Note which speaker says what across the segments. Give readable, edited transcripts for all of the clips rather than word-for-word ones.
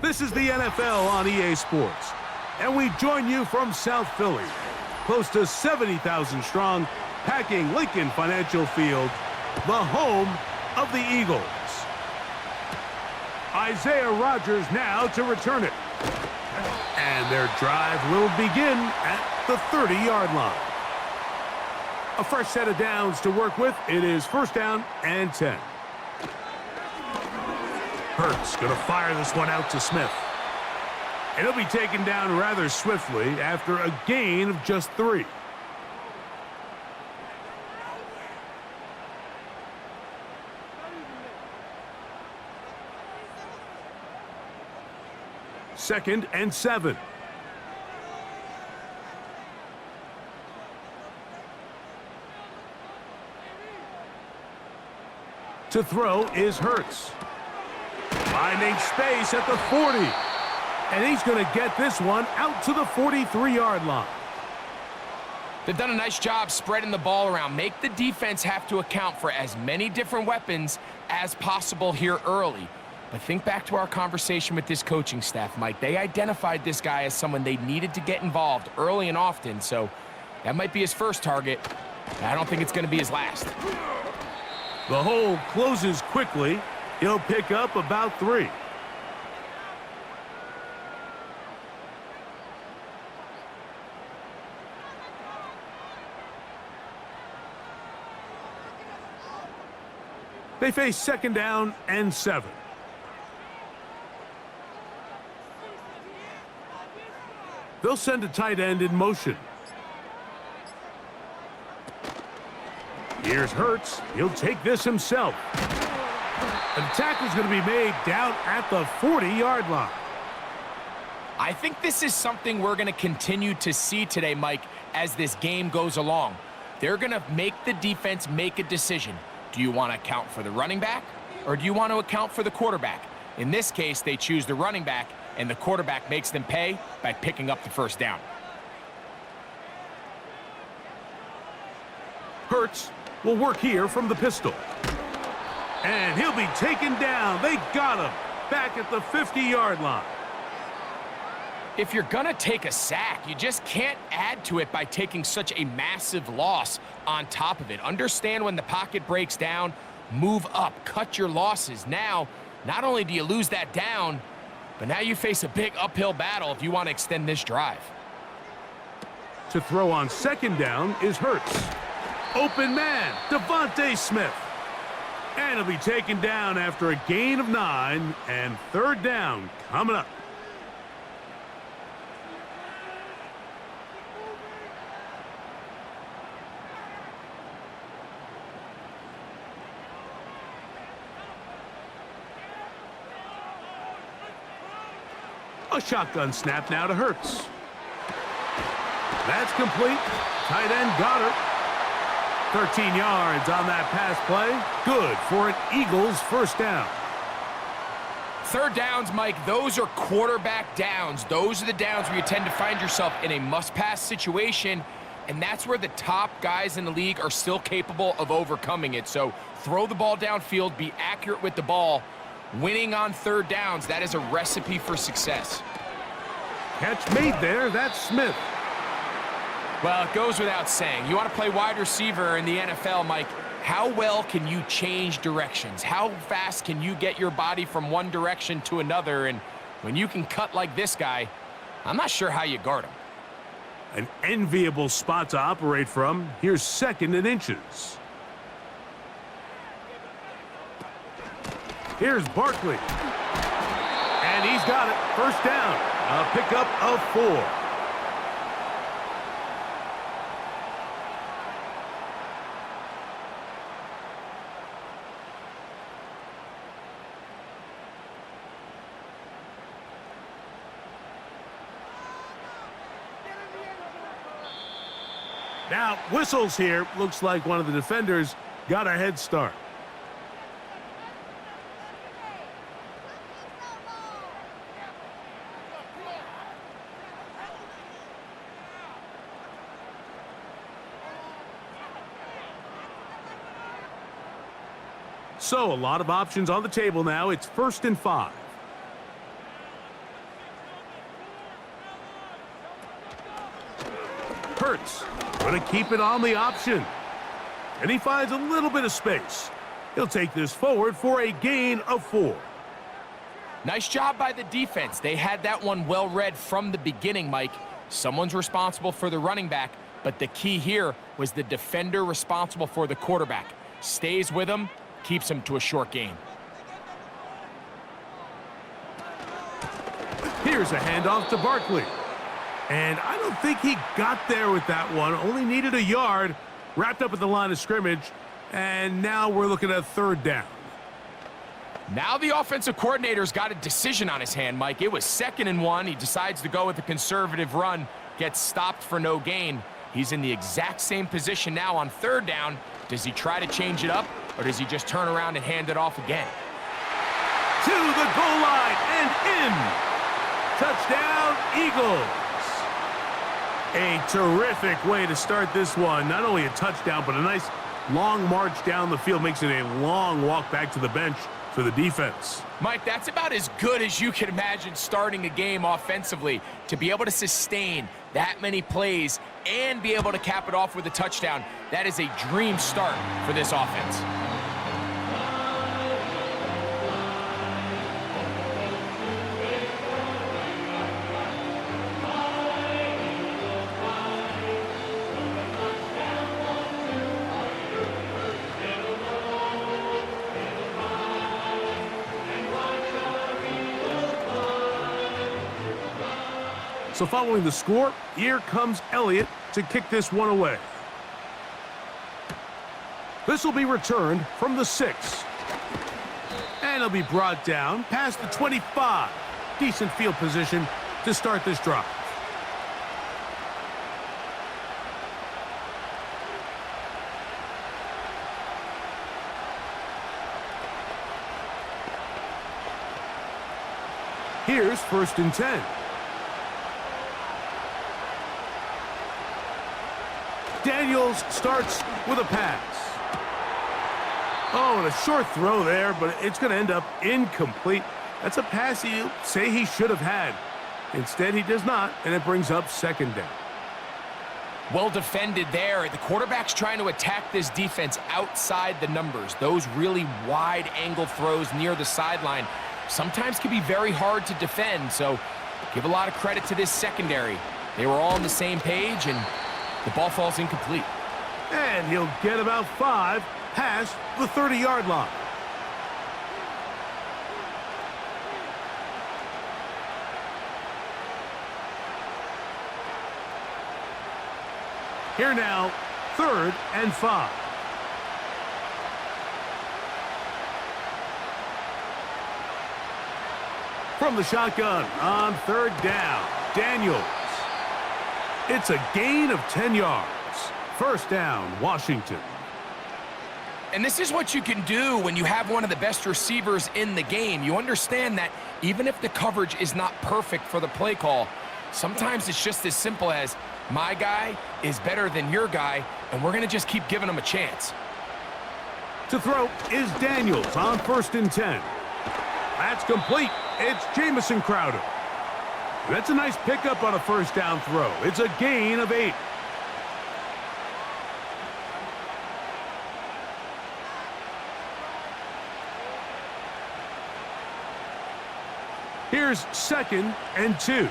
Speaker 1: This is the NFL on EA Sports, and we join you from South Philly, close to 70,000 strong, packing Lincoln Financial Field, the home of the Eagles. Isaiah Rodgers now to return it. And their drive will begin at the 30-yard line. A fresh set of downs to work with. It is first down and 10. Hurts going to fire this one out to Smith. And he'll be taken down rather swiftly after a gain of just 3. Second and 7. To throw is Hurts. Finding space at the 40. And he's going to get this one out to the 43-yard line.
Speaker 2: They've done a nice job spreading the ball around. Make the defense have to account for as many different weapons as possible here early. But think back to our conversation with this coaching staff, Mike. They identified this guy as someone they needed to get involved early and often, so that might be his first target. I don't think it's going to be his last.
Speaker 1: The hole closes quickly. He'll pick up about 3. They face second down and 7. They'll send a tight end in motion. Here's Hurts. He'll take this himself. And the tackle's going to be made down at the 40-yard line.
Speaker 2: I think this is something we're going to continue to see today, Mike, as this game goes along. They're going to make the defense make a decision. Do you want to account for the running back, or do you want to account for the quarterback? In this case, they choose the running back, and the quarterback makes them pay by picking up the first down.
Speaker 1: Hurts will work here from the pistol. And he'll be taken down. They got him back at the 50-yard line.
Speaker 2: If you're going to take a sack, you just can't add to it by taking such a massive loss on top of it. Understand when the pocket breaks down, move up, cut your losses. Now, not only do you lose that down, but now you face a big uphill battle if you want to extend this drive.
Speaker 1: To throw on second down is Hurts. Open man, Devontae Smith. And he'll be taken down after a gain of 9, and third down coming up. A shotgun snap now to Hurts. That's complete. Tight end got her. 13 yards on that pass play. Good for an Eagles first down.
Speaker 2: Third downs, Mike, those are quarterback downs. Those are the downs where you tend to find yourself in a must-pass situation, and that's where the top guys in the league are still capable of overcoming it. So throw the ball downfield, be accurate with the ball. Winning on third downs, that is a recipe for success.
Speaker 1: Catch made there, that's Smith.
Speaker 2: Well, it goes without saying. You want to play wide receiver in the NFL, Mike, how well can you change directions? How fast can you get your body from one direction to another? And when you can cut like this guy, I'm not sure how you guard him.
Speaker 1: An enviable spot to operate from. Here's second and inches. Here's Barkley. And he's got it. First down. A pickup of 4. Now, whistles here. Looks like one of the defenders got a head start. So, a lot of options on the table now. It's 1st and 5. Hurts. Going to keep it on the option. And he finds a little bit of space. He'll take this forward for a gain of 4.
Speaker 2: Nice job by the defense. They had that one well read from the beginning, Mike. Someone's responsible for the running back, but the key here was the defender responsible for the quarterback. Stays with him, keeps him to a short gain.
Speaker 1: Here's a handoff to Barkley. And I don't think he got there with that one. Only needed a yard. Wrapped up at the line of scrimmage. And now we're looking at 3rd down.
Speaker 2: Now the offensive coordinator's got a decision on his hand, Mike. It was 2nd and 1. He decides to go with a conservative run. Gets stopped for no gain. He's in the exact same position now on 3rd down. Does he try to change it up, or does he just turn around and hand it off again?
Speaker 1: To the goal line and in. Touchdown, Eagles. A terrific way to start this one. Not only a touchdown, but a nice long march down the field. Makes it a long walk back to the bench for the defense.
Speaker 2: Mike, that's about as good as you can imagine starting a game offensively. To be able to sustain that many plays and be able to cap it off with a touchdown, that is a dream start for this offense.
Speaker 1: So following the score, here comes Elliott to kick this one away. This will be returned from the 6. And it'll be brought down past the 25. Decent field position to start this drive. Here's 1st and 10. Daniels starts with a pass. Oh, and a short throw there, but it's going to end up incomplete. That's a pass you say he should have had. Instead, he does not, and it brings up 2nd down.
Speaker 2: Well defended there. The quarterback's trying to attack this defense outside the numbers. Those really wide angle throws near the sideline sometimes can be very hard to defend, so give a lot of credit to this secondary. They were all on the same page, and the ball falls incomplete.
Speaker 1: And he'll get about 5 past the 30-yard line. Here now, 3rd and 5. From the shotgun on 3rd down, Daniels. It's a gain of 10 yards. 1st down, Washington.
Speaker 2: And this is what you can do when you have one of the best receivers in the game. You understand that even if the coverage is not perfect for the play call, sometimes it's just as simple as, my guy is better than your guy, and we're going to just keep giving him a chance.
Speaker 1: To throw is Daniels on 1st and 10. That's complete. It's Jamison Crowder. That's a nice pickup on a 1st down throw. It's a gain of 8. Here's 2nd and 2.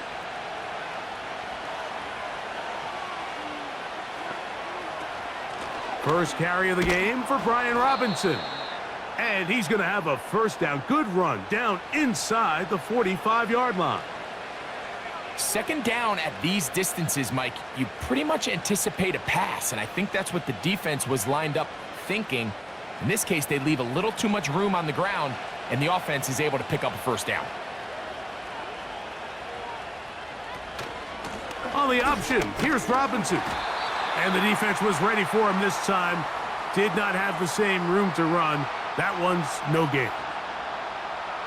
Speaker 1: First carry of the game for Brian Robinson. And he's going to have a 1st down. Good run down inside the 45-yard line.
Speaker 2: 2nd down at these distances, Mike, you pretty much anticipate a pass, and I think that's what the defense was lined up thinking. In this case, they leave a little too much room on the ground, and the offense is able to pick up a 1st down.
Speaker 1: On the option, here's Robinson. And the defense was ready for him this time. Did not have the same room to run. That one's no gain.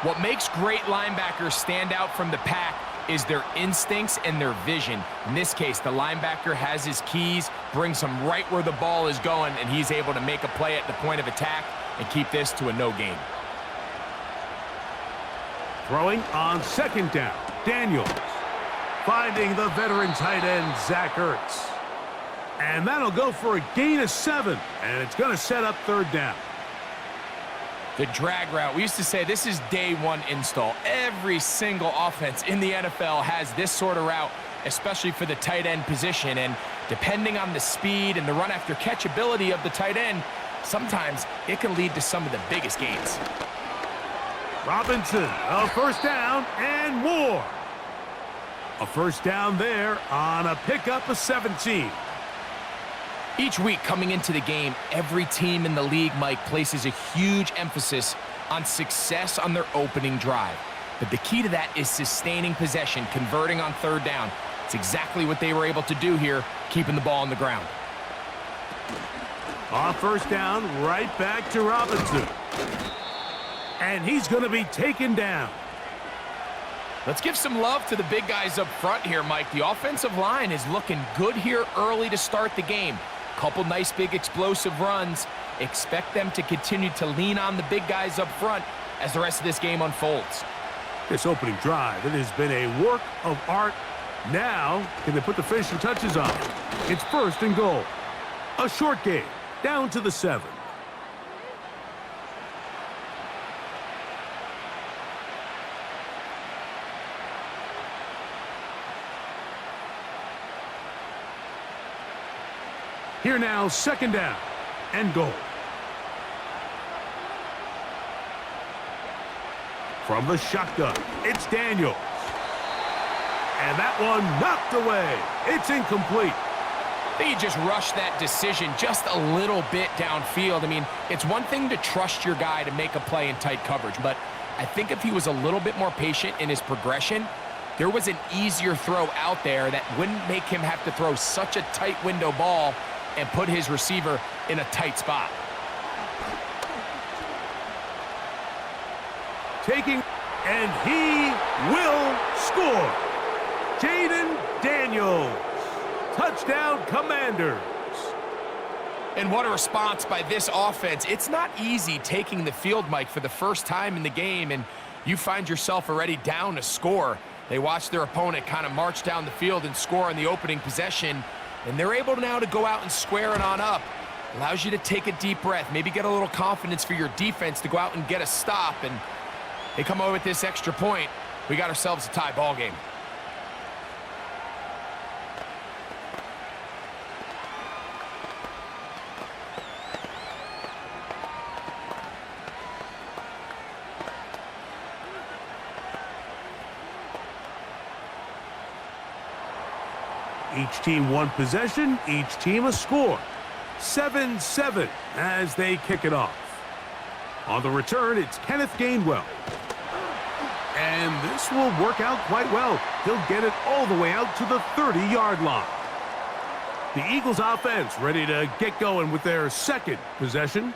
Speaker 2: What makes great linebackers stand out from the pack is their instincts and their vision. In this case, the linebacker has his keys, brings him right where the ball is going, and he's able to make a play at the point of attack and keep this to a no gain.
Speaker 1: Throwing on 2nd down, Daniels. Finding the veteran tight end, Zach Ertz. And that'll go for a gain of 7, and it's going to set up third down.
Speaker 2: The drag route. We used to say this is day one install. Every single offense in the NFL has this sort of route, especially for the tight end position. And depending on the speed and the run after catch ability of the tight end, sometimes it can lead to some of the biggest gains.
Speaker 1: Robinson, a first down and more. A first down there on a pickup of 17.
Speaker 2: Each week coming into the game, every team in the league, Mike, places a huge emphasis on success on their opening drive. But the key to that is sustaining possession, converting on third down. It's exactly what they were able to do here, keeping the ball on the ground.
Speaker 1: On first down, right back to Robinson. And he's going to be taken down.
Speaker 2: Let's give some love to the big guys up front here, Mike. The offensive line is looking good here early to start the game. Couple nice big explosive runs. Expect them to continue to lean on the big guys up front as the rest of this game unfolds.
Speaker 1: This opening drive, it has been a work of art. Now, can they put the finishing touches on it? It's first and goal. A short game, down to the 7. Here now, second down and goal. From the shotgun, it's Daniels. And that one knocked away. It's incomplete.
Speaker 2: I think he just rushed that decision just a little bit downfield. I mean, it's one thing to trust your guy to make a play in tight coverage, but I think if he was a little bit more patient in his progression, there was an easier throw out there that wouldn't make him have to throw such a tight window ball and put his receiver in a tight spot.
Speaker 1: Taking, and he will score. Jaden Daniels. Touchdown, Commanders.
Speaker 2: And what a response by this offense. It's not easy taking the field, Mike, for the first time in the game, and you find yourself already down a score. They watch their opponent kind of march down the field and score on the opening possession, and they're able now to go out and square it on up. Allows you to take a deep breath, maybe get a little confidence for your defense to go out and get a stop, and they come away with this extra point. We got ourselves a tie ball game.
Speaker 1: Each team one possession, each team a score. 7-7 as they kick it off. On the return, it's Kenneth Gainwell. And this will work out quite well. He'll get it all the way out to the 30-yard line. The Eagles offense ready to get going with their second possession.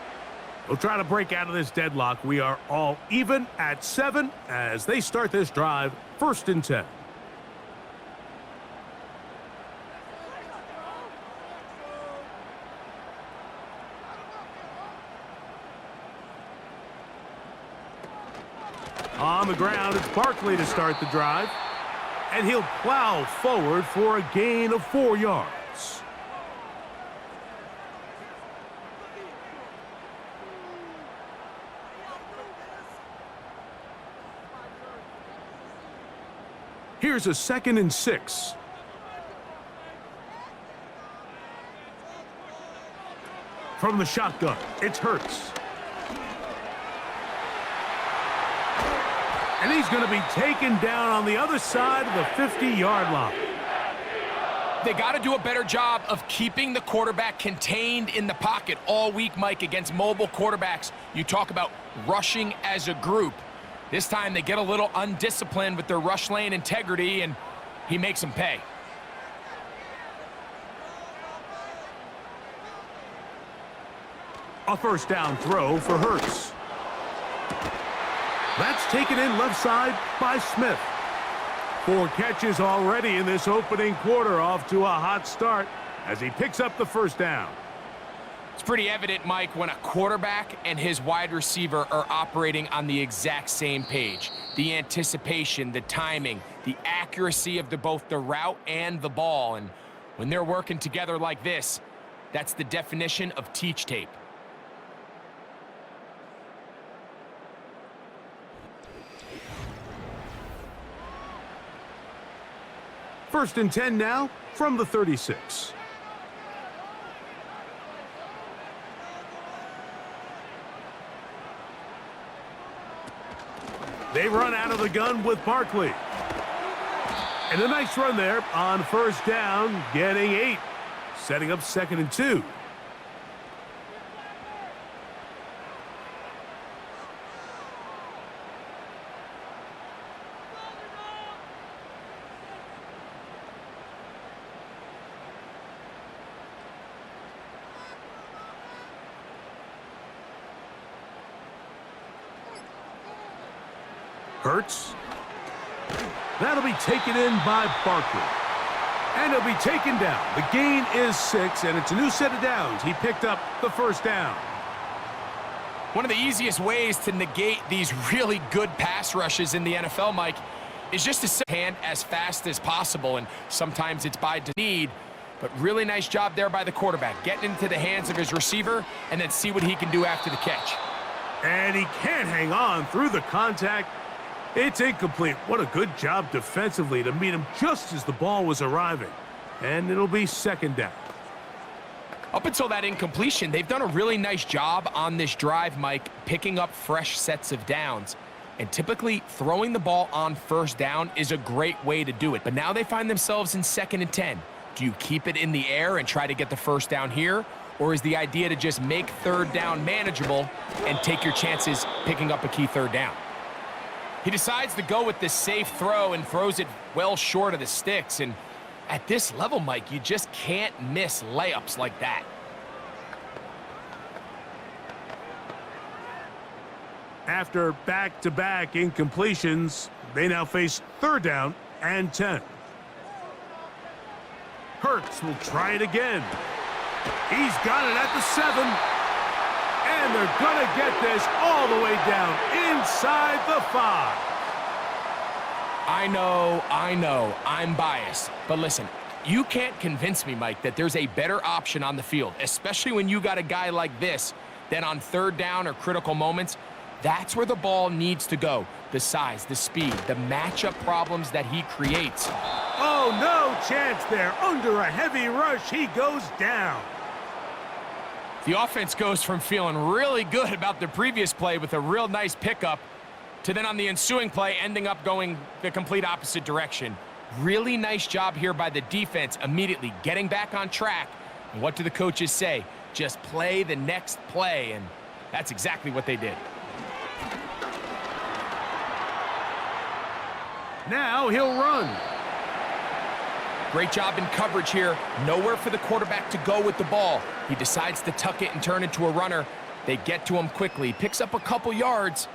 Speaker 1: They'll try to break out of this deadlock. We are all even at 7 as they start this drive, 1st and 10. On the ground, it's Barkley to start the drive. And he'll plow forward for a gain of 4 yards. Here's a 2nd and 6. From the shotgun, it's Hurts. And he's going to be taken down on the other side of the 50-yard line.
Speaker 2: They got to do a better job of keeping the quarterback contained in the pocket all week, Mike, against mobile quarterbacks. You talk about rushing as a group. This time they get a little undisciplined with their rush lane integrity, and he makes them pay.
Speaker 1: A first down throw for Hurts. That's taken in left side by Smith. 4 catches already in this opening quarter, off to a hot start as he picks up the first down.
Speaker 2: It's pretty evident, Mike, when a quarterback and his wide receiver are operating on the exact same page. The anticipation, the timing, the accuracy of both the route and the ball. And When they're working together like this, that's the definition of teach tape.
Speaker 1: First and 10 now from the 36. They run out of the gun with Barkley. And a nice run there on first down, getting 8. Setting up 2nd and 2. Hurts. That'll be taken in by Barkley. And he'll be taken down. The gain is 6, and it's a new set of downs. He picked up the first down.
Speaker 2: One of the easiest ways to negate these really good pass rushes in the NFL, Mike, is just to set hand as fast as possible, and sometimes it's by need. But really nice job there by the quarterback, getting into the hands of his receiver and then see what he can do after the catch.
Speaker 1: And he can't hang on through the contact. It's incomplete. What a good job defensively to meet him just as the ball was arriving. And it'll be 2nd down.
Speaker 2: Up until that incompletion, they've done a really nice job on this drive, Mike, picking up fresh sets of downs. And typically, throwing the ball on first down is a great way to do it. But now they find themselves in 2nd and 10. Do you keep it in the air and try to get the first down here? Or is the idea to just make 3rd down manageable and take your chances picking up a key 3rd down? He decides to go with this safe throw and throws it well short of the sticks. And at this level, Mike, you just can't miss layups like that.
Speaker 1: After back-to-back incompletions, they now face 3rd down and 10. Hurts will try it again. He's got it at the 7. And they're going to get this all the way down inside the 5.
Speaker 2: I know, I'm biased. But listen, you can't convince me, Mike, that there's a better option on the field, especially when you got a guy like this, than on 3rd down or critical moments. That's where the ball needs to go. The size, the speed, the matchup problems that he creates.
Speaker 1: Oh, no chance there. Under a heavy rush, he goes down.
Speaker 2: The offense goes from feeling really good about the previous play with a real nice pickup to then on the ensuing play ending up going the complete opposite direction. Really nice job here by the defense immediately getting back on track. And what do the coaches say? Just play the next play, and that's exactly what they did.
Speaker 1: Now he'll run.
Speaker 2: Great job in coverage here. Nowhere for the quarterback to go with the ball. He decides to tuck it and turn into a runner. They get to him quickly. Picks up a couple yards,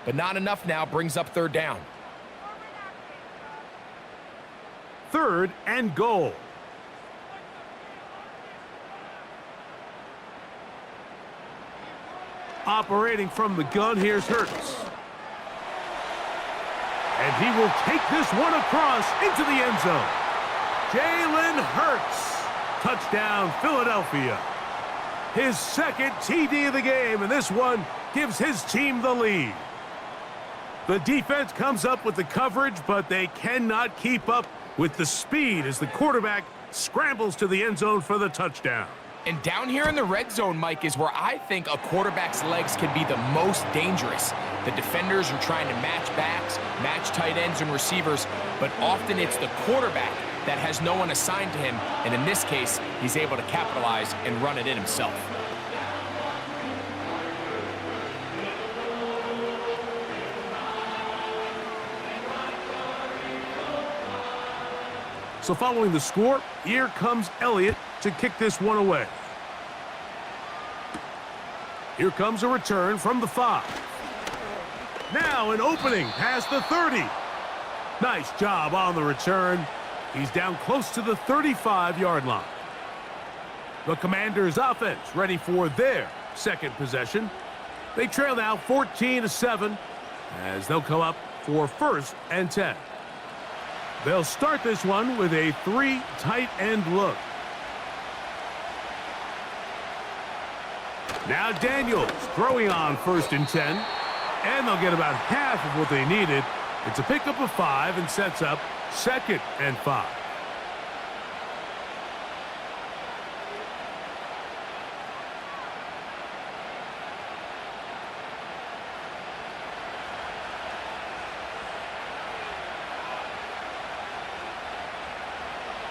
Speaker 2: but not enough now. Brings up 3rd down.
Speaker 1: 3rd and goal. Operating from the gun, here's Hurts. And he will take this one across into the end zone. Jalen Hurts. Touchdown, Philadelphia. His 2nd TD of the game, and this one gives his team the lead. The defense comes up with the coverage, but they cannot keep up with the speed as the quarterback scrambles to the end zone for the touchdown.
Speaker 2: And down here in the red zone, Mike, is where I think a quarterback's legs can be the most dangerous. The defenders are trying to match backs, match tight ends and receivers, but often it's the quarterback that has no one assigned to him, and in this case, he's able to capitalize and run it in himself.
Speaker 1: So following the score, here comes Elliott to kick this one away. Here comes a return from the 5. Now an opening past the 30. Nice job on the return. He's down close to the 35-yard line. The Commanders' offense ready for their 2nd possession. They trail now 14-7 as they'll come up for 1st and 10. They'll start this one with a 3 tight end look. Now Daniels throwing on 1st and 10. And they'll get about half of what they needed. It's a pickup of 5 and sets up 2nd and 5.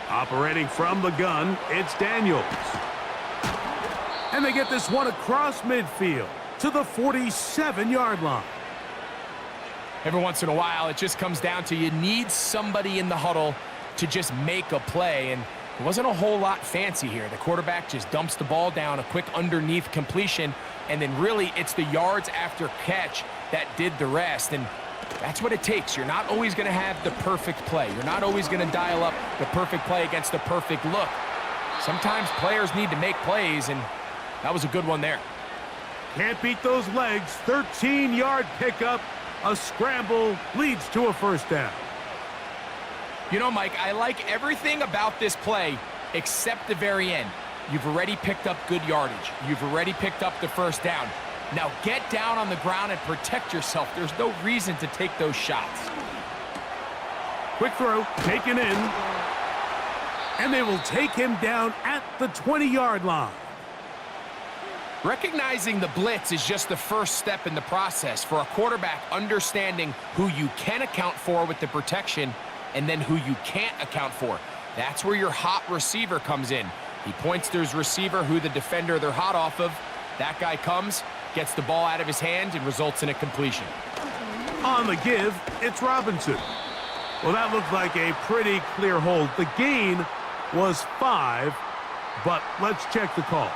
Speaker 1: Operating from the gun, it's Daniels. And they get this one across midfield to the 47-yard line.
Speaker 2: Every once in a while, it just comes down to you need somebody in the huddle to just make a play, and it wasn't a whole lot fancy here. The quarterback just dumps the ball down, a quick underneath completion, and then really it's the yards after catch that did the rest, and that's what it takes. You're not always going to have the perfect play. You're not always going to dial up the perfect play against the perfect look. Sometimes players need to make plays, and that was a good one there.
Speaker 1: Can't beat those legs. 13-yard pickup. A scramble leads to a 1st down.
Speaker 2: You know, Mike, I like everything about this play except the very end. You've already picked up good yardage. You've already picked up the 1st down. Now get down on the ground and protect yourself. There's no reason to take those shots.
Speaker 1: Quick throw, taken in. And they will take him down at the 20-yard line.
Speaker 2: Recognizing the blitz is just the first step in the process for a quarterback, understanding who you can account for with the protection and then who you can't account for. That's where your hot receiver comes in. He points to his receiver, who the defender they're hot off of. That guy comes, gets the ball out of his hand, and results in a completion.
Speaker 1: On the give, it's Robinson. Well, that looked like a pretty clear hold. The gain was 5, but let's check the call.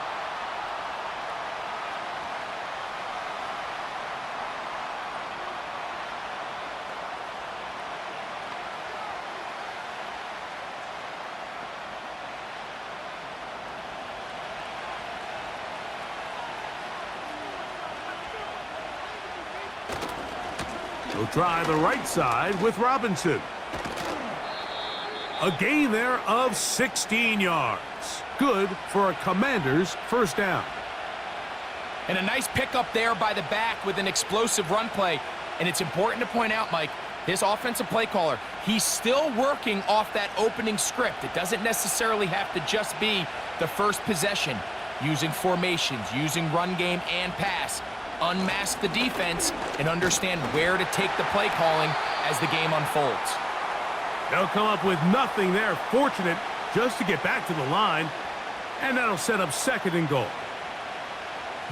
Speaker 1: He'll try the right side with Robinson. A gain there of 16 yards. Good for a Commander's 1st down.
Speaker 2: And a nice pickup there by the back with an explosive run play. And it's important to point out, Mike, his offensive play caller, he's still working off that opening script. It doesn't necessarily have to just be the first possession. Using formations, using run game and pass. Unmask the defense and understand where to take the play calling as the game unfolds.
Speaker 1: They'll come up with nothing there. Fortunate just to get back to the line. And that'll set up 2nd and goal.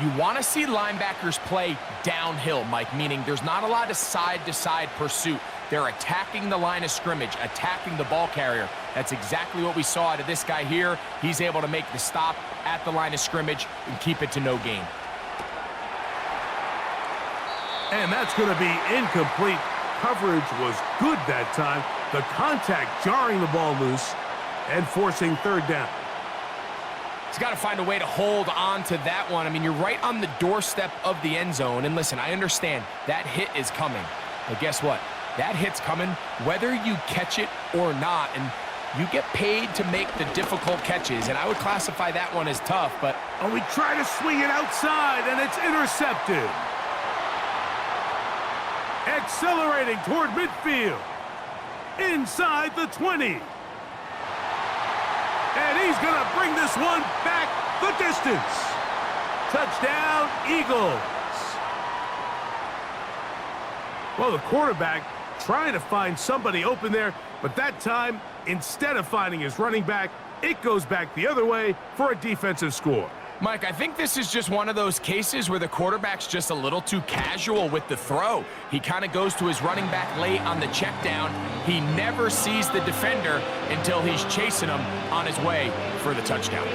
Speaker 2: You want to see linebackers play downhill, Mike, meaning there's not a lot of side-to-side pursuit. They're attacking the line of scrimmage, attacking the ball carrier. That's exactly what we saw out of this guy here. He's able to make the stop at the line of scrimmage and keep it to no gain.
Speaker 1: And that's going to be incomplete. Coverage was good that time. The contact jarring the ball loose and forcing 3rd down.
Speaker 2: He's got to find a way to hold on to that one. I mean, you're right on the doorstep of the end zone. And listen, I understand that hit is coming. But guess what? That hit's coming whether you catch it or not. And you get paid to make the difficult catches. And I would classify that one as tough, but...
Speaker 1: Oh, we try to swing it outside, and it's intercepted. Accelerating toward midfield. Inside the 20. And he's going to bring this one back the distance. Touchdown, Eagles. Well, the quarterback trying to find somebody open there, but that time, instead of finding his running back, it goes back the other way for a defensive score.
Speaker 2: Mike, I think this is just one of those cases where the quarterback's just a little too casual with the throw. He kind of goes to his running back late on the check down. He never sees the defender until he's chasing him on his way for the touchdown.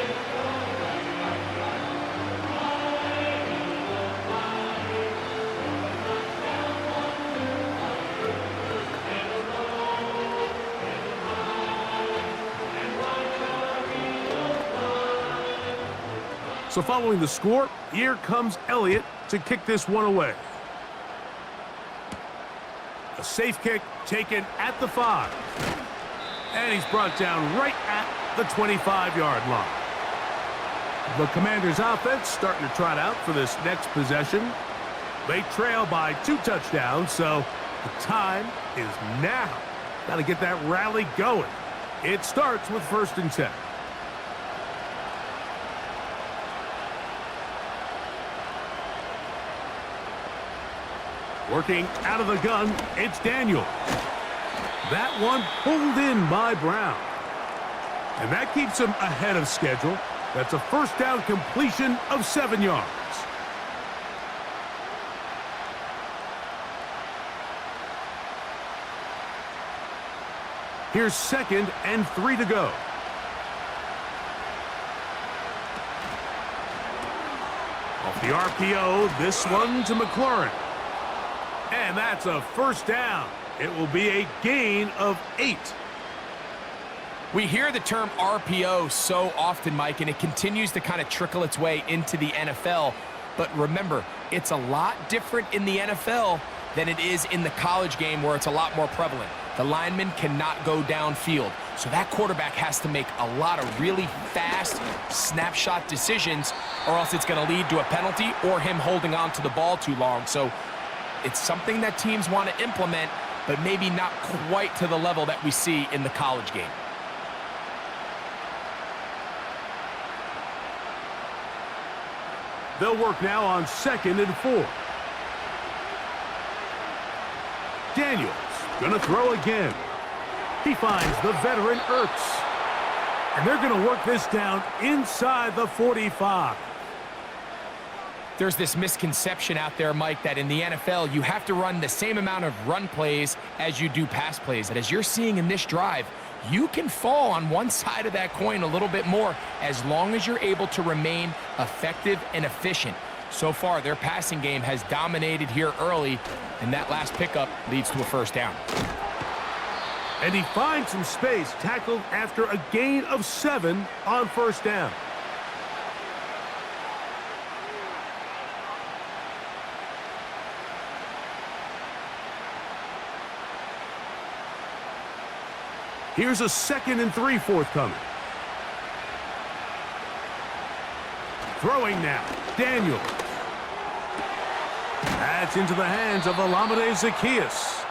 Speaker 1: So following the score, here comes Elliott to kick this one away. A safe kick taken at the 5. And he's brought down right at the 25-yard line. The Commanders' offense starting to trot out for this next possession. They trail by 2 touchdowns, so the time is now. Got to get that rally going. It starts with 1st and 10. Working out of the gun, it's Daniel. That one pulled in by Brown. And that keeps him ahead of schedule. That's a 1st down completion of 7 yards. Here's 2nd and 3 to go. Off the RPO, this one to McLaurin. And that's a 1st down. It will be a gain of 8.
Speaker 2: We hear the term RPO so often, Mike, and it continues to kind of trickle its way into the NFL. But remember, it's a lot different in the NFL than it is in the college game where it's a lot more prevalent. The lineman cannot go downfield, so that quarterback has to make a lot of really fast snapshot decisions, or else it's going to lead to a penalty or him holding on to the ball too long. So it's something that teams want to implement, but maybe not quite to the level that we see in the college game.
Speaker 1: They'll work now on 2nd and 4. Daniels gonna throw again. He finds the veteran Ertz. And they're gonna work this down inside the 45.
Speaker 2: There's this misconception out there, Mike, that in the NFL, you have to run the same amount of run plays as you do pass plays. And as you're seeing in this drive, you can fall on one side of that coin a little bit more as long as you're able to remain effective and efficient. So far, their passing game has dominated here early, and that last pickup leads to a 1st down.
Speaker 1: And he finds some space, tackled after a gain of 7 on 1st down. Here's a 2nd and 3 forthcoming. Throwing now, Daniel. That's into the hands of Olamide Zaccheaus.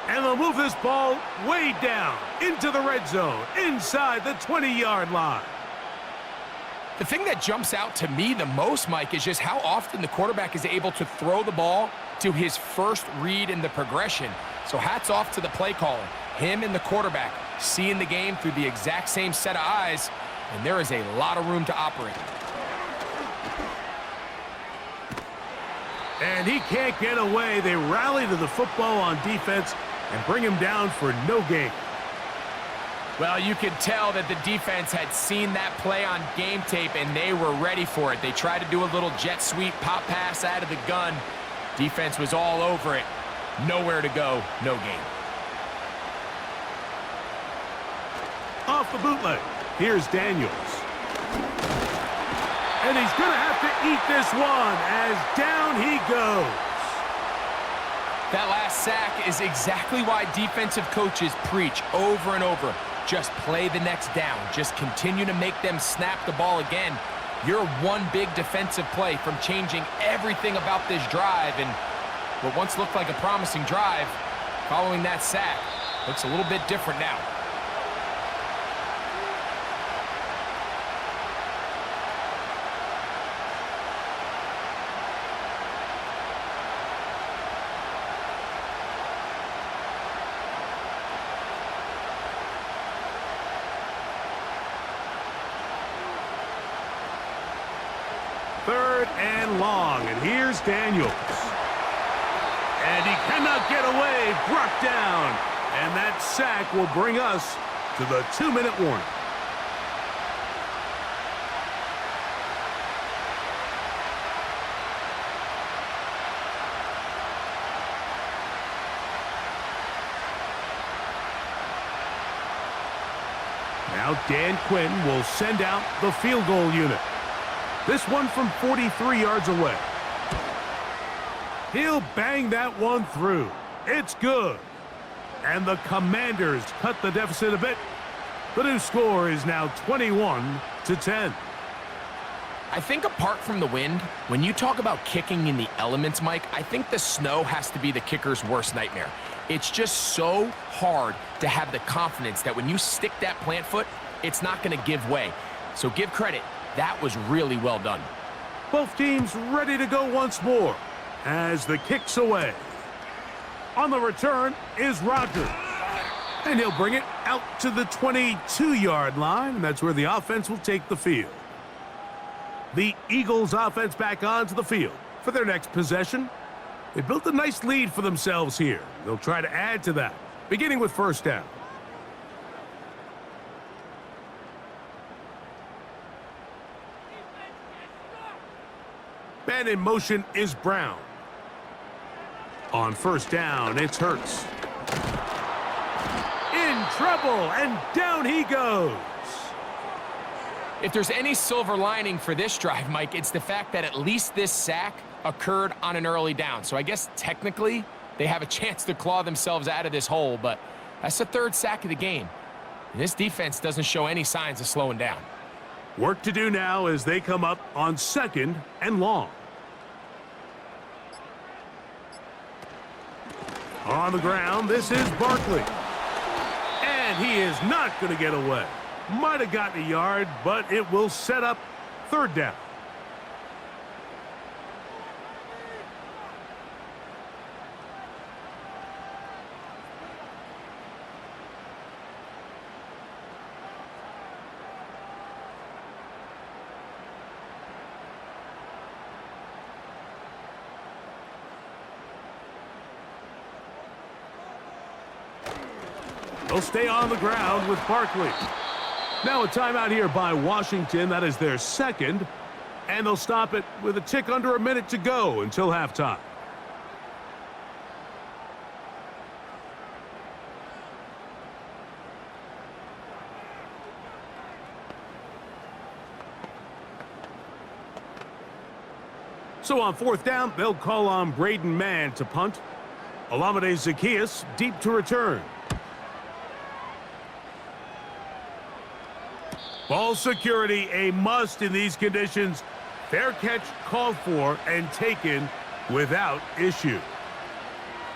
Speaker 1: And they'll move this ball way down into the red zone, inside the 20-yard line.
Speaker 2: The thing that jumps out to me the most, Mike, is just how often the quarterback is able to throw the ball to his first read in the progression. So hats off to the play caller. Him and the quarterback seeing the game through the exact same set of eyes, and there is a lot of room to operate.
Speaker 1: And he can't get away. They rally to the football on defense and bring him down for no gain.
Speaker 2: Well, you could tell that the defense had seen that play on game tape, and they were ready for it. They tried to do a little jet sweep pop pass out of the gun. Defense was all over it. Nowhere to go, no gain.
Speaker 1: Off the bootleg, here's Daniels. And he's going to have to eat this one as down he goes.
Speaker 2: That last sack is exactly why defensive coaches preach over and over. Just play the next down. Just continue to make them snap the ball again. You're one big defensive play from changing everything about this drive, and what once looked like a promising drive, following that sack, looks a little bit different now.
Speaker 1: Third and long, and here's Daniels. And he cannot get away, brought down. And that sack will bring us to the 2-minute warning. Now Dan Quinn will send out the field goal unit. This one from 43 yards away. He'll bang that one through. It's good. And the Commanders cut the deficit a bit. The new score is now 21-10.
Speaker 2: I think apart from the wind, when you talk about kicking in the elements, Mike, I think the snow has to be the kicker's worst nightmare. It's just so hard to have the confidence that when you stick that plant foot, it's not going to give way. So give credit, that was really well done.
Speaker 1: Both teams ready to go once more as the kick's away. On the return is Roger. And he'll bring it out to the 22-yard line, and that's where the offense will take the field. The Eagles offense back onto the field for their next possession. They built a nice lead for themselves here. They'll try to add to that, beginning with first down. Man in motion is Brown. On first down, it's Hurts. In trouble, and down he goes.
Speaker 2: If there's any silver lining for this drive, Mike, it's the fact that at least this sack occurred on an early down. So I guess technically they have a chance to claw themselves out of this hole, but that's the third sack of the game. And this defense doesn't show any signs of slowing down.
Speaker 1: Work to do now as they come up on 2nd and long. On the ground, this is Barkley. And he is not going to get away. Might have gotten a yard, but it will set up third down. They'll stay on the ground with Barkley. Now a timeout here by Washington. That is their second. And they'll stop it with a tick under a minute to go until halftime. So on fourth down, they'll call on Braden Mann to punt. Olamide Zaccheaus deep to return. Ball security, a must in these conditions. Fair catch called for and taken without issue.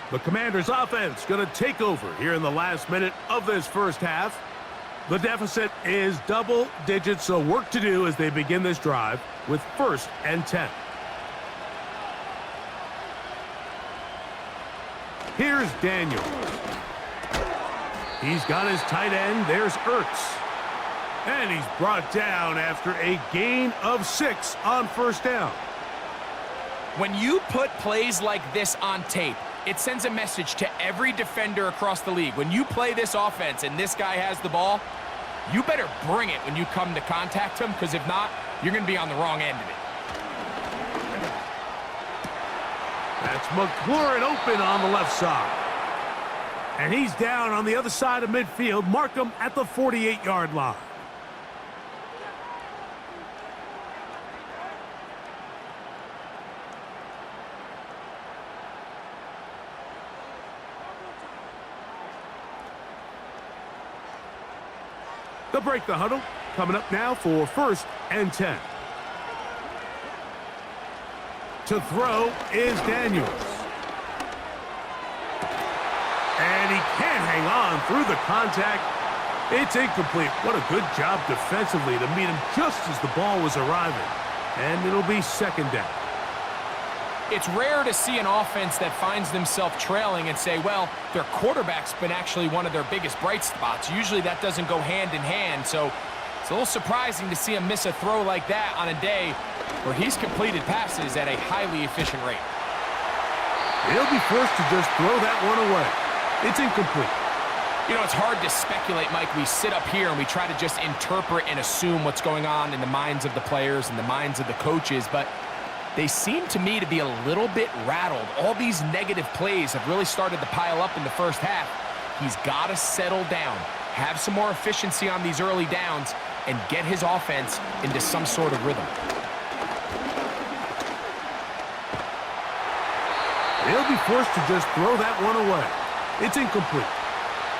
Speaker 1: The Commanders' offense going to take over here in the last minute of this first half. The deficit is double digits, so work to do as they begin this drive with 1st and 10. Here's Daniels. He's got his tight end. There's Ertz. And he's brought down after a gain of 6 on first down.
Speaker 2: When you put plays like this on tape, it sends a message to every defender across the league. When you play this offense and this guy has the ball, you better bring it when you come to contact him, because if not, you're going to be on the wrong end of it.
Speaker 1: That's McLaurin open on the left side. And he's down on the other side of midfield. Mark him at the 48-yard line. They'll break the huddle. Coming up now for 1st and 10. To throw is Daniels. And he can't hang on through the contact. It's incomplete. What a good job defensively to meet him just as the ball was arriving. And it'll be 2nd down.
Speaker 2: It's rare to see an offense that finds themselves trailing and say, well, their quarterback's been actually one of their biggest bright spots. Usually that doesn't go hand in hand, so it's a little surprising to see him miss a throw like that on a day where he's completed passes at a highly efficient rate.
Speaker 1: He'll be forced to just throw that one away. It's incomplete.
Speaker 2: You know, it's hard to speculate, Mike. We sit up here and we try to just interpret and assume what's going on in the minds of the players and the minds of the coaches, but they seem to me to be a little bit rattled. All these negative plays have really started to pile up in the first half. He's got to settle down, have some more efficiency on these early downs, and get his offense into some sort of rhythm. He'll be forced to just throw that one away. It's incomplete.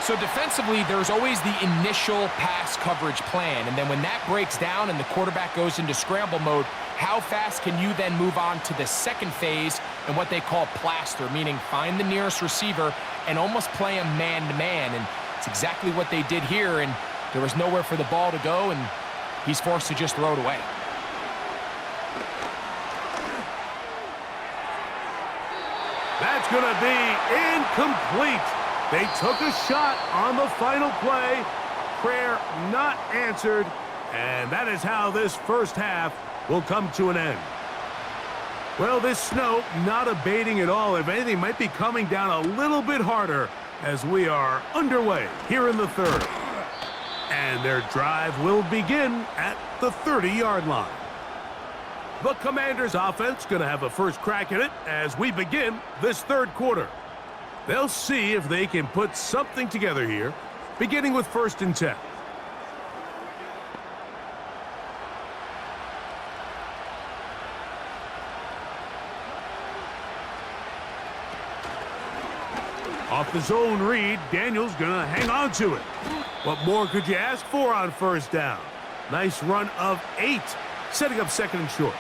Speaker 2: So defensively, there's always the initial pass coverage plan, and then when that breaks down and the quarterback goes into scramble mode, how fast can you then move on to the second phase and what they call plaster, meaning find the nearest receiver and almost play him man-to-man, and it's exactly what they did here, and there was nowhere for the ball to go, and he's forced to just throw it away.
Speaker 1: That's going to be incomplete. They took a shot on the final play. Prayer not answered. And that is how this first half will come to an end. Well, this snow not abating at all. If anything, might be coming down a little bit harder as we are underway here in the third. And their drive will begin at the 30-yard line. The Commanders' offense going to have a first crack at it as we begin this third quarter. They'll see if they can put something together here, beginning with 1st and 10. Off the zone read, Daniels going to hang on to it. What more could you ask for on 1st down? Nice run of 8, setting up 2nd and short.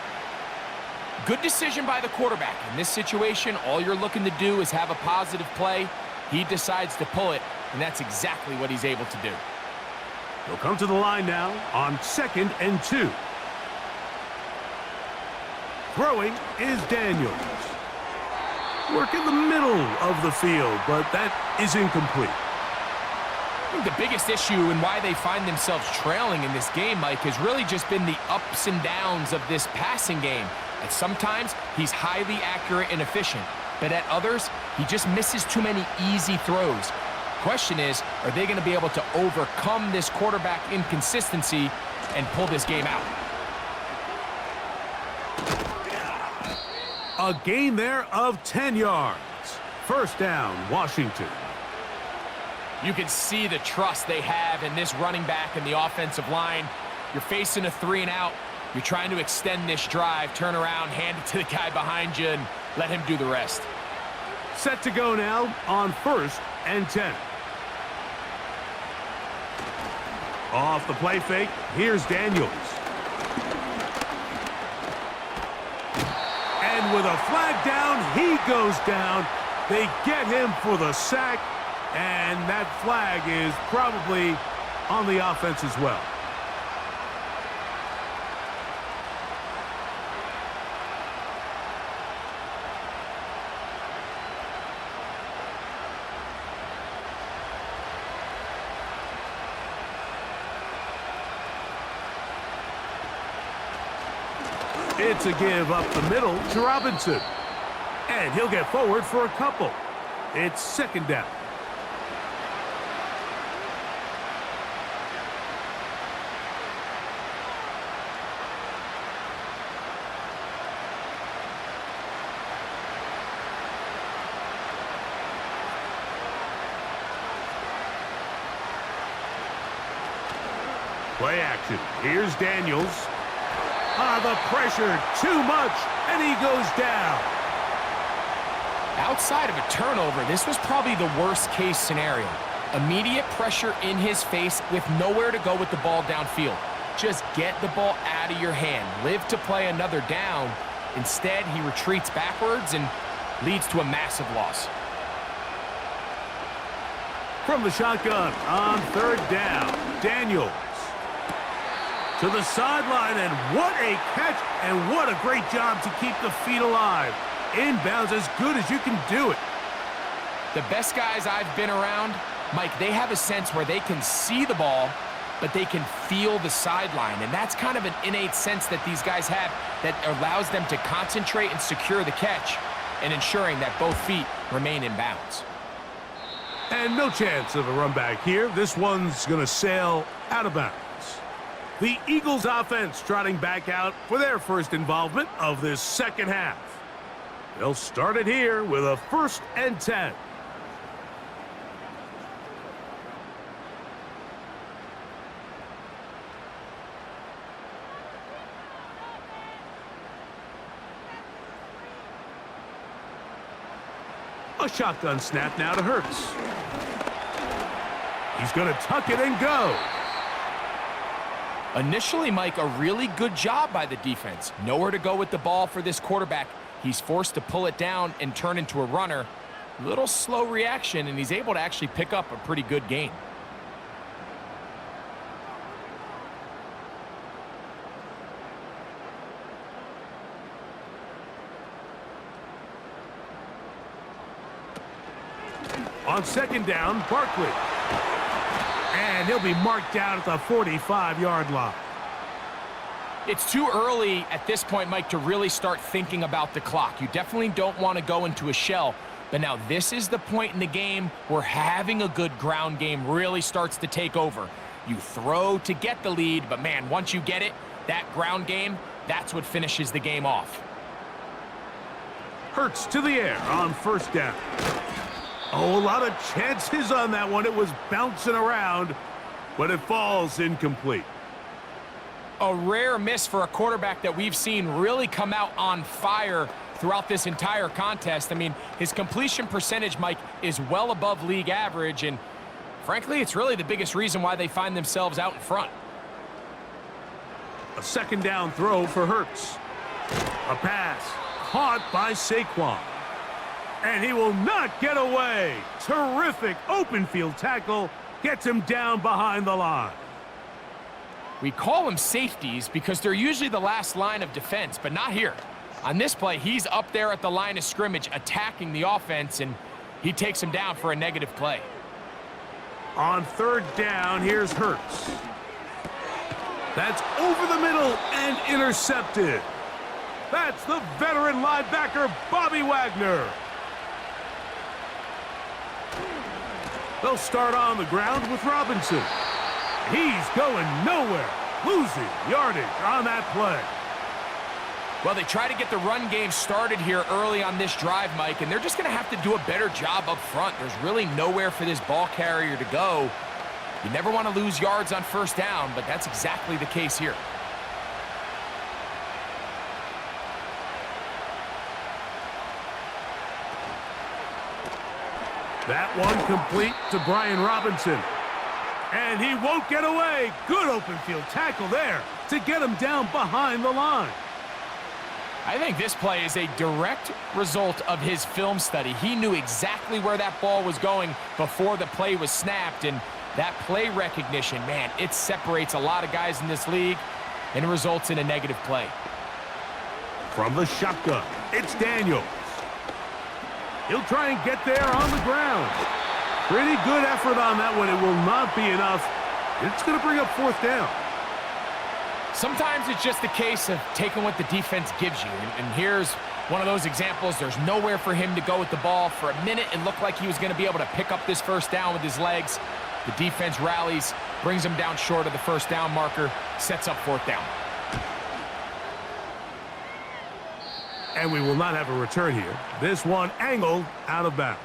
Speaker 2: Good decision by the quarterback. In this situation, all you're looking to do is have a positive play. He decides to pull it, and that's exactly what he's able to do.
Speaker 1: He'll come to the line now on 2nd and 2. Throwing is Daniels. Work in the middle of the field, but that is incomplete.
Speaker 2: I think the biggest issue and why they find themselves trailing in this game, Mike, has really just been the ups and downs of this passing game. And sometimes he's highly accurate and efficient, but at others, he just misses too many easy throws. Question is, are they going to be able to overcome this quarterback inconsistency and pull this game out?
Speaker 1: A gain there of 10 yards. 1st down, Washington.
Speaker 2: You can see the trust they have in this running back and the offensive line. You're facing a 3-and-out. You're trying to extend this drive, turn around, hand it to the guy behind you, and let him do the rest.
Speaker 1: Set to go now on 1st and 10. Off the play fake, here's Daniels. And with a flag down, he goes down. They get him for the sack, and that flag is probably on the offense as well. It's a give up the middle to Robinson. And he'll get forward for a couple. It's 2nd down. Play action. Here's Daniels. The pressure, too much, and he goes down.
Speaker 2: Outside of a turnover, this was probably the worst-case scenario. Immediate pressure in his face with nowhere to go with the ball downfield. Just get the ball out of your hand. Live to play another down. Instead, he retreats backwards and leads to a massive loss.
Speaker 1: From the shotgun on 3rd down, Daniels. To the sideline, and what a catch, and what a great job to keep the feet alive. Inbounds as good as you can do it.
Speaker 2: The best guys I've been around, Mike, they have a sense where they can see the ball, but they can feel the sideline, and that's kind of an innate sense that these guys have that allows them to concentrate and secure the catch and ensuring that both feet remain in bounds.
Speaker 1: And no chance of a run back here. This one's going to sail out of bounds. The Eagles offense trotting back out for their first involvement of this 2nd half. They'll start it here with a 1st and 10. A shotgun snap now to Hurts. He's going to tuck it and go.
Speaker 2: Initially, Mike, a really good job by the defense. Nowhere to go with the ball for this quarterback. He's forced to pull it down and turn into a runner. Little slow reaction, and he's able to actually pick up a pretty good gain.
Speaker 1: On second down, Barkley. And he'll be marked down at the 45-yard line.
Speaker 2: It's too early at this point, Mike, to really start thinking about the clock. You definitely don't want to go into a shell. But now this is the point in the game where having a good ground game really starts to take over. You throw to get the lead, but man, once you get it, that ground game, that's what finishes the game off.
Speaker 1: Hurts to the air on first down. Oh, a lot of chances on that one. It was bouncing around, but it falls incomplete.
Speaker 2: A rare miss for a quarterback that we've seen really come out on fire throughout this entire contest. I mean, his completion percentage, Mike, is well above league average, and frankly, it's really the biggest reason why they find themselves out in front.
Speaker 1: A second down throw for Hurts. A pass caught by Saquon. And he will not get away. Terrific open field tackle. Gets him down behind the line.
Speaker 2: We call them safeties because they're usually the last line of defense, but not here. On this play, he's up there at the line of scrimmage attacking the offense, and he takes him down for a negative play.
Speaker 1: On third down, here's Hurts. That's over the middle and intercepted. That's the veteran linebacker, Bobby Wagner. They'll start on the ground with Robinson. He's going nowhere, losing yardage on that play.
Speaker 2: Well, they try to get the run game started here early on this drive, Mike, and they're just going to have to do a better job up front. There's really nowhere for this ball carrier to go. You never want to lose yards on first down, but that's exactly the case here.
Speaker 1: That one complete to Brian Robinson. And he won't get away. Good open field tackle there to get him down behind the line.
Speaker 2: I think this play is a direct result of his film study. He knew exactly where that ball was going before the play was snapped, and that play recognition, man, it separates a lot of guys in this league and results in a negative play.
Speaker 1: From the shotgun, it's Daniels. He'll try and get there on the ground. Pretty good effort on that one. It will not be enough. It's going to bring up fourth down.
Speaker 2: Sometimes it's just a case of taking what the defense gives you. And here's one of those examples. There's nowhere for him to go with the ball. For a minute, it looked like he was going to be able to pick up this first down with his legs. The defense rallies, brings him down short of the first down marker, sets up fourth down.
Speaker 1: And we will not have a return here. This one angled out of bounds.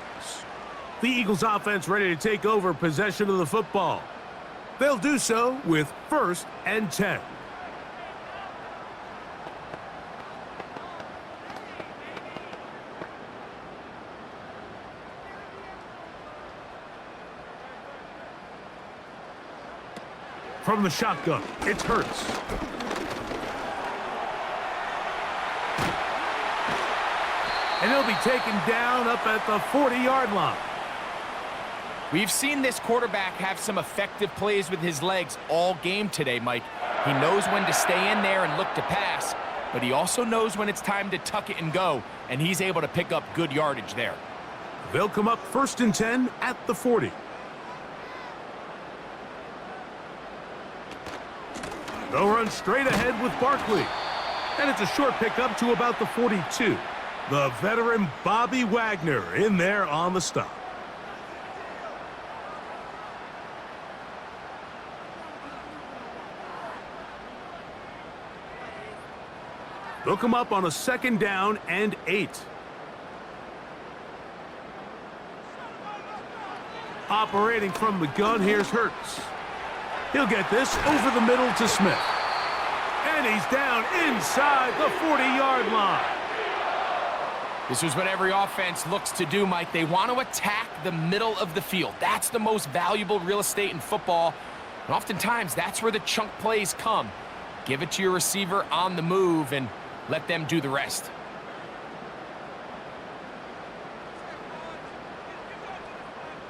Speaker 1: The Eagles offense ready to take over possession of the football. They'll do so with 1st and 10. From the shotgun, it's Hurts. And he'll be taken down up at the 40-yard line.
Speaker 2: We've seen this quarterback have some effective plays with his legs all game today, Mike. He knows when to stay in there and look to pass, but he also knows when it's time to tuck it and go, and he's able to pick up good yardage there.
Speaker 1: They'll come up 1st and 10 at the 40. They'll run straight ahead with Barkley. And it's a short pickup to about the 42. The veteran Bobby Wagner in there on the stop. They'll come up on a 2nd down and 8. Operating from the gun, here's Hurts. He'll get this over the middle to Smith. And he's down inside the 40-yard line.
Speaker 2: This is what every offense looks to do, Mike. They want to attack the middle of the field. That's the most valuable real estate in football. And oftentimes, that's where the chunk plays come. Give it to your receiver on the move and let them do the rest.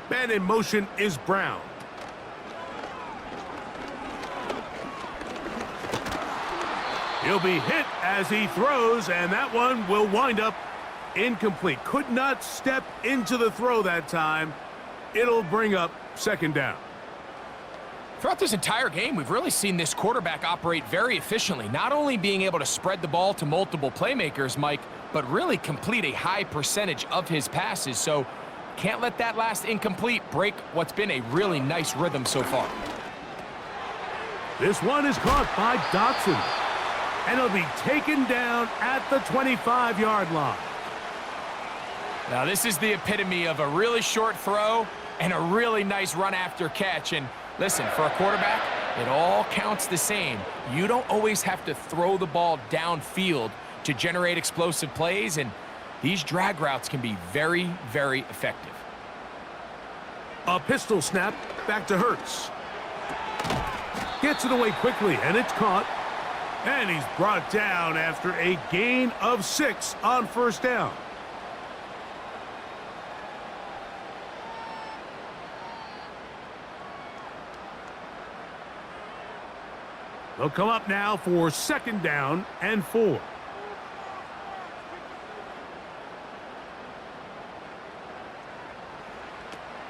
Speaker 1: Man in motion is Brown. He'll be hit as he throws, and that one will wind up incomplete. Could not step into the throw that time. It'll bring up second down.
Speaker 2: Throughout this entire game, we've really seen this quarterback operate very efficiently, not only being able to spread the ball to multiple playmakers, Mike, but really complete a high percentage of his passes. So can't let that last incomplete break what's been a really nice rhythm so far.
Speaker 1: This one is caught by Dotson, and it'll be taken down at the 25-yard line.
Speaker 2: Now, this is the epitome of a really short throw and a really nice run after catch. And listen, for a quarterback, it all counts the same. You don't always have to throw the ball downfield to generate explosive plays, and these drag routes can be very, very effective.
Speaker 1: A pistol snap back to Hurts. Gets it away quickly, and it's caught. And he's brought down after a gain of 6 on first down. They'll come up now for second down and 4.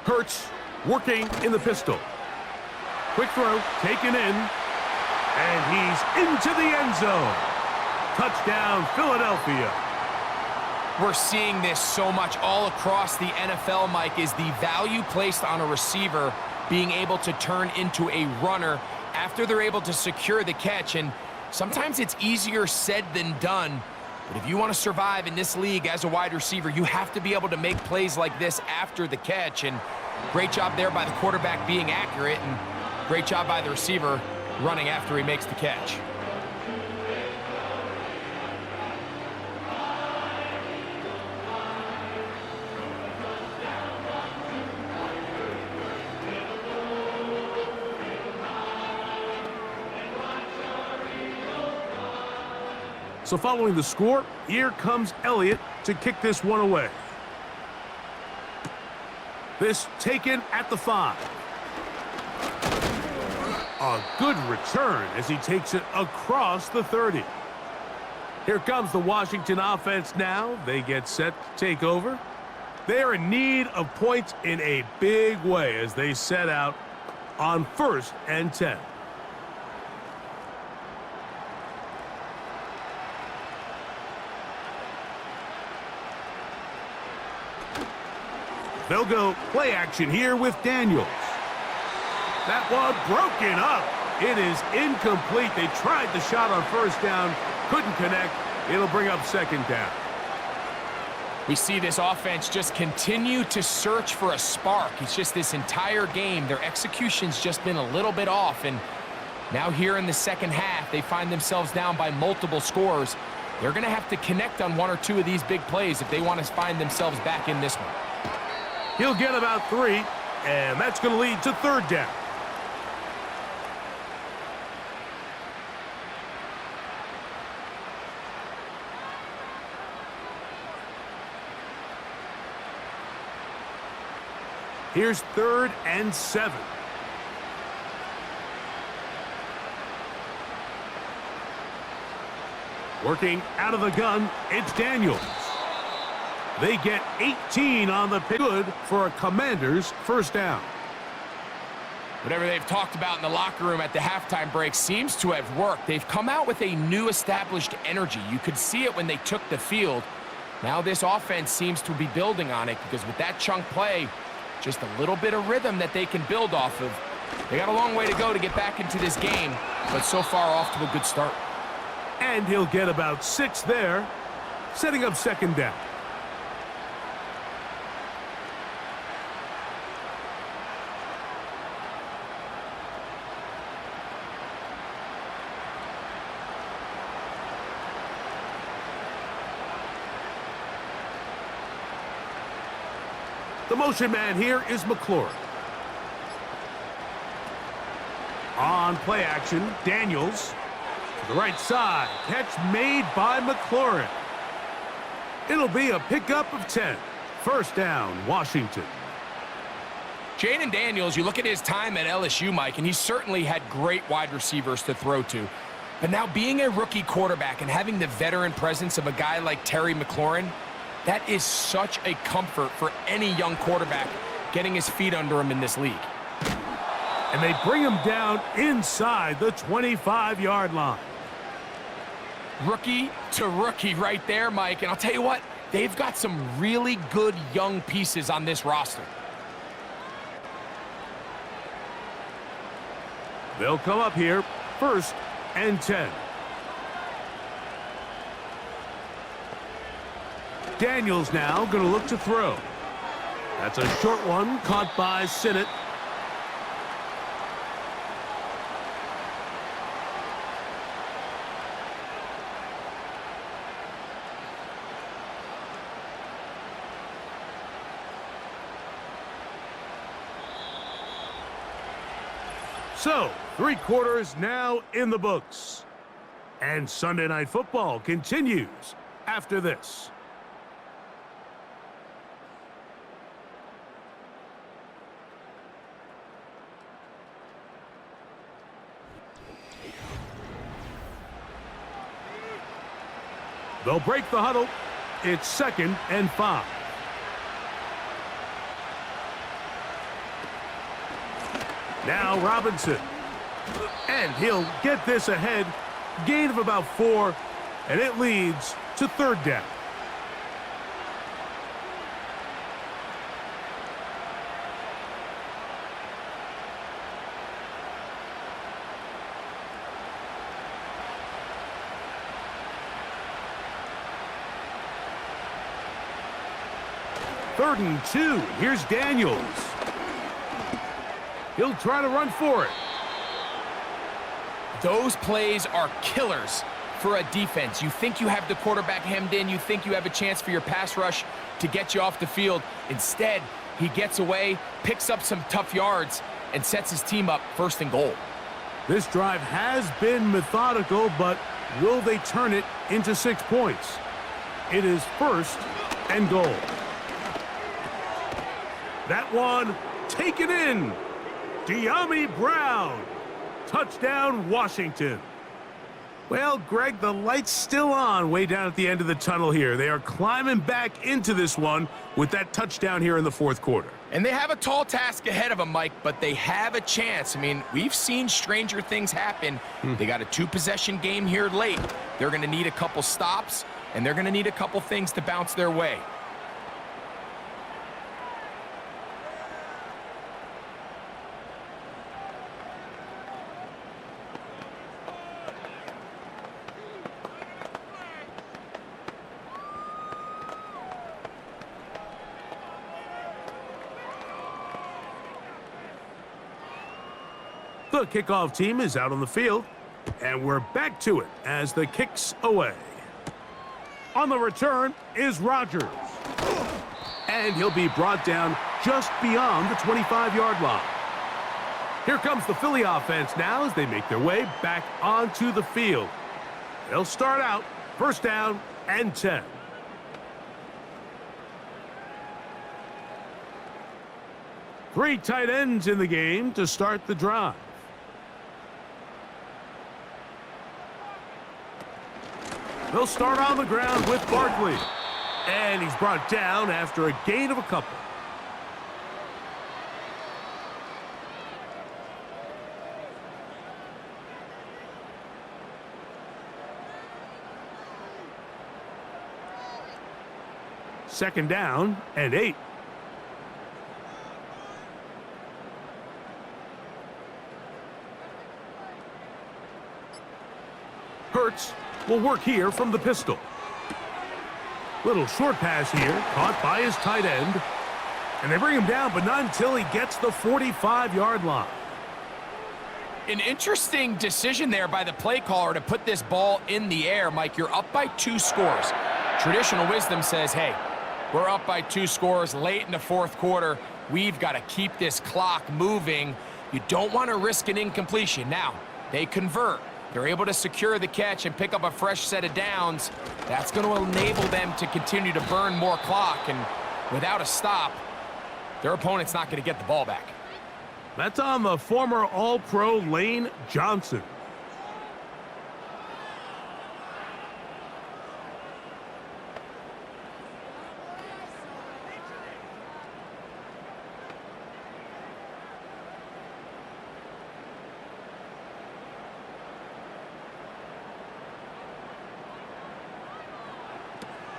Speaker 1: Hurts working in the pistol. Quick throw, taken in, and he's into the end zone. Touchdown, Philadelphia.
Speaker 2: We're seeing this so much all across the NFL, Mike, is the value placed on a receiver being able to turn into a runner after they're able to secure the catch. And sometimes it's easier said than done. But if you want to survive in this league as a wide receiver, you have to be able to make plays like this after the catch. And great job there by the quarterback being accurate, and great job by the receiver running after he makes the catch.
Speaker 1: So following the score, here comes Elliott to kick this one away. This taken at the 5. A good return as he takes it across the 30. Here comes the Washington offense now. They get set to take over. They are in need of points in a big way as they set out on 1st and 10. They'll go play action here with Daniels. That one broken up. It is incomplete. They tried the shot on first down, couldn't connect. It'll bring up second down.
Speaker 2: We see this offense just continue to search for a spark. It's just this entire game, their execution's just been a little bit off. And now here in the second half, they find themselves down by multiple scores. They're going to have to connect on 1 or 2 of these big plays if they want to find themselves back in this one.
Speaker 1: He'll get about 3, and that's going to lead to third down. Here's 3rd and 7. Working out of the gun, it's Daniels. They get 18 on the pick. Good for a Commander's first down.
Speaker 2: Whatever they've talked about in the locker room at the halftime break seems to have worked. They've come out with a new established energy. You could see it when they took the field. Now this offense seems to be building on it because with that chunk play, just a little bit of rhythm that they can build off of. They got a long way to go to get back into this game, but so far off to a good start.
Speaker 1: And he'll get about 6 there, setting up second down. The motion man here is McLaurin. On play action, Daniels to the right side. Catch made by McLaurin. It'll be a pickup of 10. First down, Washington.
Speaker 2: Jaden Daniels, you look at his time at LSU, Mike, and he certainly had great wide receivers to throw to. But now being a rookie quarterback and having the veteran presence of a guy like Terry McLaurin, that is such a comfort for any young quarterback getting his feet under him in this league.
Speaker 1: And they bring him down inside the 25-yard line.
Speaker 2: Rookie to rookie right there, Mike. And I'll tell you what, they've got some really good young pieces on this roster.
Speaker 1: They'll come up here, 1st and 10. Daniels now going to look to throw. That's a short one, caught by Sinnott. So, 3 quarters now in the books. And Sunday Night Football continues after this. They'll break the huddle. It's 2nd and 5. Now Robinson. And he'll get this ahead. Gain of about 4. And it leads to 3rd down. Third and 2. Here's Daniels. He'll try to run for it.
Speaker 2: Those plays are killers for a defense. You think you have the quarterback hemmed in. You think you have a chance for your pass rush to get you off the field. Instead, he gets away, picks up some tough yards, and sets his team up 1st and goal.
Speaker 1: This drive has been methodical, but will they turn it into 6 points? It is 1st and goal. That one taken in. De'Ami Brown. Touchdown, Washington. Well, Greg, the light's still on way down at the end of the tunnel here. They are climbing back into this one with that touchdown here in the 4th quarter.
Speaker 2: And they have a tall task ahead of them, Mike, but they have a chance. I mean, we've seen stranger things happen. They got a 2-possession game here late. They're going to need a couple stops, and they're going to need a couple things to bounce their way.
Speaker 1: The kickoff team is out on the field, and we're back to it as the kick's away. On the return is Rodgers, and he'll be brought down just beyond the 25-yard line. Here comes the Philly offense now as they make their way back onto the field. They'll start out 1st down and 10. Three tight ends in the game to start the drive. They'll start on the ground with Barkley. And he's brought down after a gain of a couple. Second down and 8. Hurts will work here from the pistol. Little short pass here, caught by his tight end. And they bring him down, but not until he gets the 45-yard line.
Speaker 2: An interesting decision there by the play caller to put this ball in the air. Mike, you're up by 2 scores. Traditional wisdom says, hey, We're up by 2 scores late in the fourth quarter. We've got to keep this clock moving. You don't want to risk an incompletion. Now, they convert. They're able to secure the catch and pick up a fresh set of downs. That's going to enable them to continue to burn more clock, and without a stop, their opponent's not going to get the ball back.
Speaker 1: That's on the former All-Pro Lane Johnson.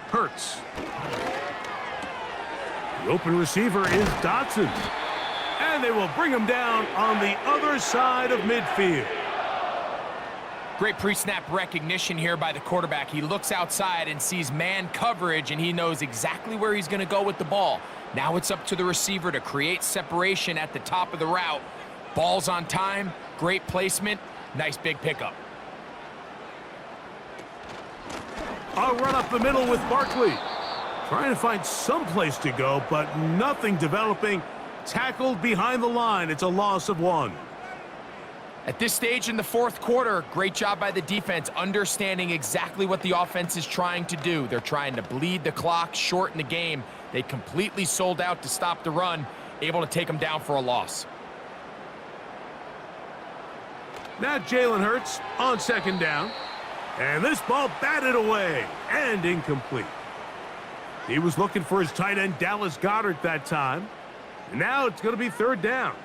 Speaker 1: Hurts. The open receiver is Dotson. And they will bring him down on the other side of midfield.
Speaker 2: Great pre-snap recognition here by the quarterback. He looks outside and sees man coverage, and he knows exactly where he's going to go with the ball. Now it's up to the receiver to create separation at the top of the route. Ball's on time, great placement, nice big pickup.
Speaker 1: A run up the middle with Barkley. Trying to find some place to go, but nothing developing. Tackled behind the line. It's a loss of 1.
Speaker 2: At this stage in the fourth quarter, great job by the defense, understanding exactly what the offense is trying to do. They're trying to bleed the clock, shorten the game. They completely sold out to stop the run, able to take them down for a loss.
Speaker 1: Now Jalen Hurts on second down. And this ball batted away and incomplete. He was looking for his tight end, Dallas Goedert, that time. And now it's going to be third down.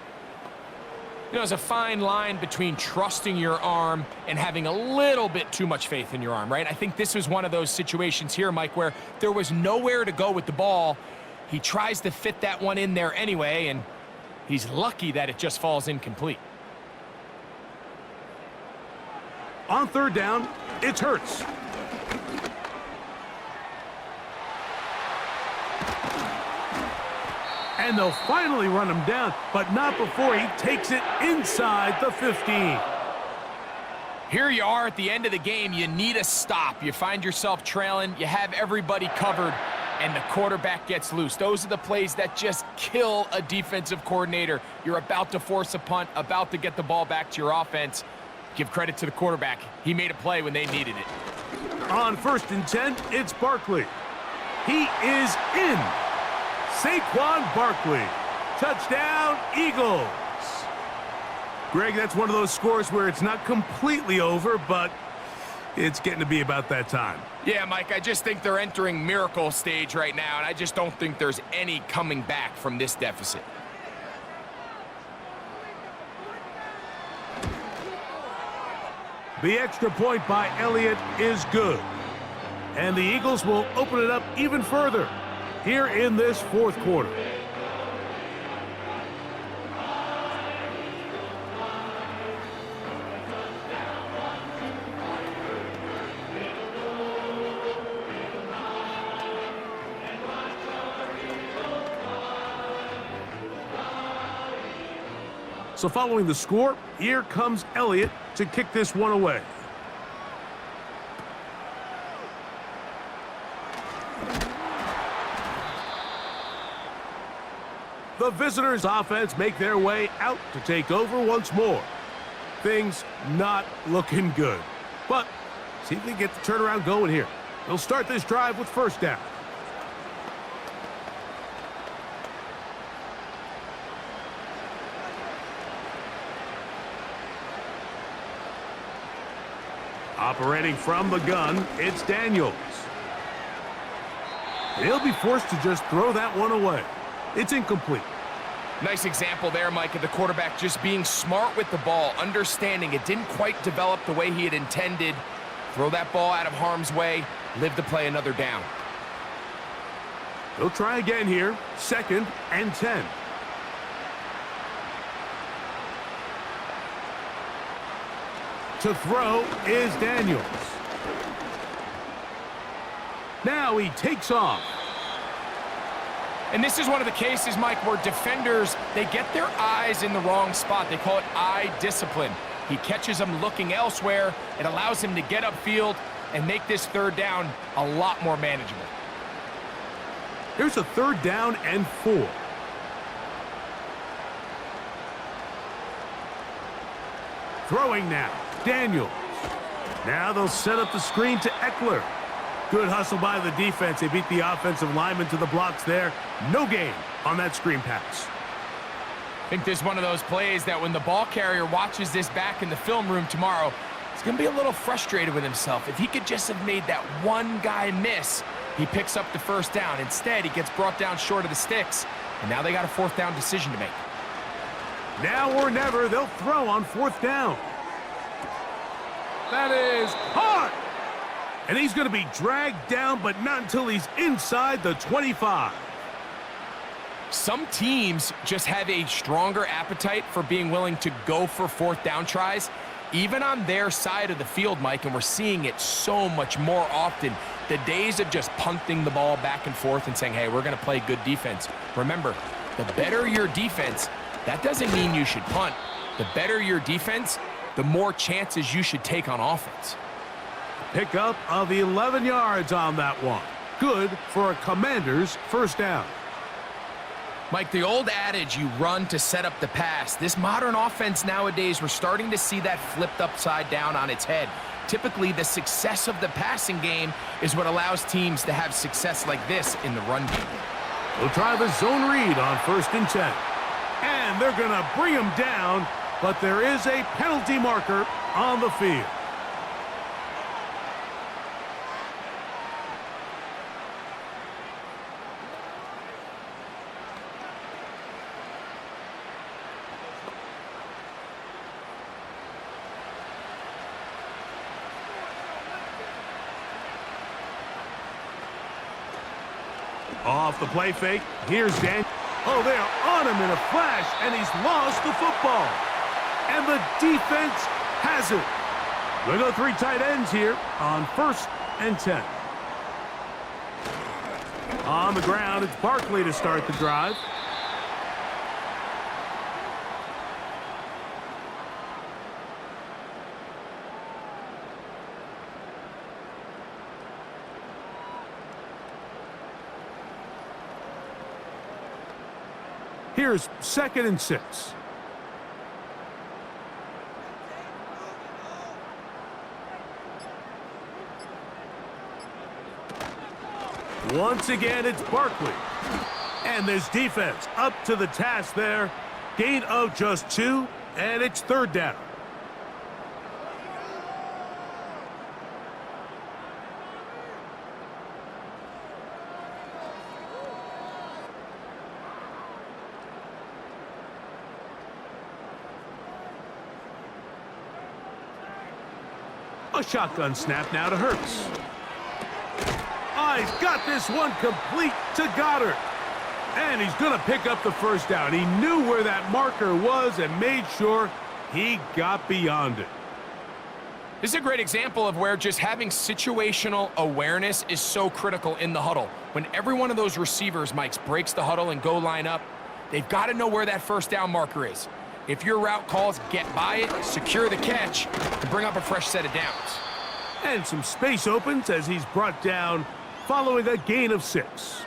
Speaker 2: You know, there's a fine line between trusting your arm and having a little bit too much faith in your arm, right? I think this was one of those situations here, Mike, where there was nowhere to go with the ball. He tries to fit that one in there anyway, and he's lucky that it just falls incomplete.
Speaker 1: On third down, it's Hurts. And they'll finally run him down, but not before he takes it inside the 15.
Speaker 2: Here you are at the end of the game. You need a stop. You find yourself trailing. You have everybody covered, and the quarterback gets loose. Those are the plays that just kill a defensive coordinator. You're about to force a punt, about to get the ball back to your offense. Give credit to the quarterback. He made a play when they needed it.
Speaker 1: On 1st and 10, it's Barkley. He is in. Saquon Barkley. Touchdown, Eagles. Greg, that's one of those scores where it's not completely over, but it's getting to be about that time.
Speaker 2: Yeah, Mike, I just think they're entering miracle stage right now, and I just don't think there's any coming back from this deficit.
Speaker 1: The extra point by Elliott is good. And the Eagles will open it up even further here in this fourth quarter. So following the score, here comes Elliott to kick this one away. The visitors' offense make their way out to take over once more. Things not looking good. But see if they get the turnaround going here. They'll start this drive with first down. Operating from the gun, it's Daniels. He'll be forced to just throw that one away. It's incomplete.
Speaker 2: Nice example there, Mike, of the quarterback just being smart with the ball, understanding it didn't quite develop the way he had intended. Throw that ball out of harm's way, live to play another down.
Speaker 1: They'll try again here, 2nd and 10. To throw is Daniels. Now he takes off.
Speaker 2: And this is one of the cases, Mike, where defenders, they get their eyes in the wrong spot. They call it eye discipline. He catches them looking elsewhere. It allows him to get upfield and make this third down a lot more manageable.
Speaker 1: Here's a 3rd down and 4. Throwing now, Daniels. Now they'll set up the screen to Eckler. Good hustle by the defense. They beat the offensive lineman to the blocks there. No gain on that screen pass.
Speaker 2: I think this is one of those plays that when the ball carrier watches this back in the film room tomorrow, he's going to be a little frustrated with himself. If he could just have made that one guy miss, he picks up the 1st down. Instead, he gets brought down short of the sticks, and now they got a 4th down decision to make.
Speaker 1: Now or never, they'll throw on 4th down. That is caught! And he's going to be dragged down, but not until he's inside the 25.
Speaker 2: Some teams just have a stronger appetite for being willing to go for 4th down tries, even on their side of the field, Mike, and we're seeing it so much more often. The days of just punting the ball back and forth and saying, hey, we're going to play good defense. Remember, the better your defense, that doesn't mean you should punt. The better your defense, the more chances you should take on offense.
Speaker 1: Pickup of 11 yards on that one. Good for a Commander's 1st down.
Speaker 2: Mike, the old adage, you run to set up the pass. This modern offense nowadays, we're starting to see that flipped upside down on its head. Typically, the success of the passing game is what allows teams to have success like this in the run game.
Speaker 1: They'll try the zone read on 1st and 10. And they're going to bring him down, but there is a penalty marker on the field. Off the play fake, here's Dan. Oh, they are on him in a flash, and he's lost the football. And the defense has it. We'll go 3 tight ends here on 1st and 10. On the ground, it's Barkley to start the drive. Here's 2nd and 6. Once again, it's Barkley. And this defense up to the task there. Gain of just 2, and it's 3rd down. A shotgun snap now to Hurts. Oh, he's got this one complete to Goddard. And he's going to pick up the 1st down. He knew where that marker was and made sure he got beyond it.
Speaker 2: This is a great example of where just having situational awareness is so critical in the huddle. When every one of those receivers, Mike, breaks the huddle and go line up, they've got to know where that 1st down marker is. If your route calls, get by it, secure the catch, to bring up a fresh set of downs.
Speaker 1: And some space opens as he's brought down following a gain of 6.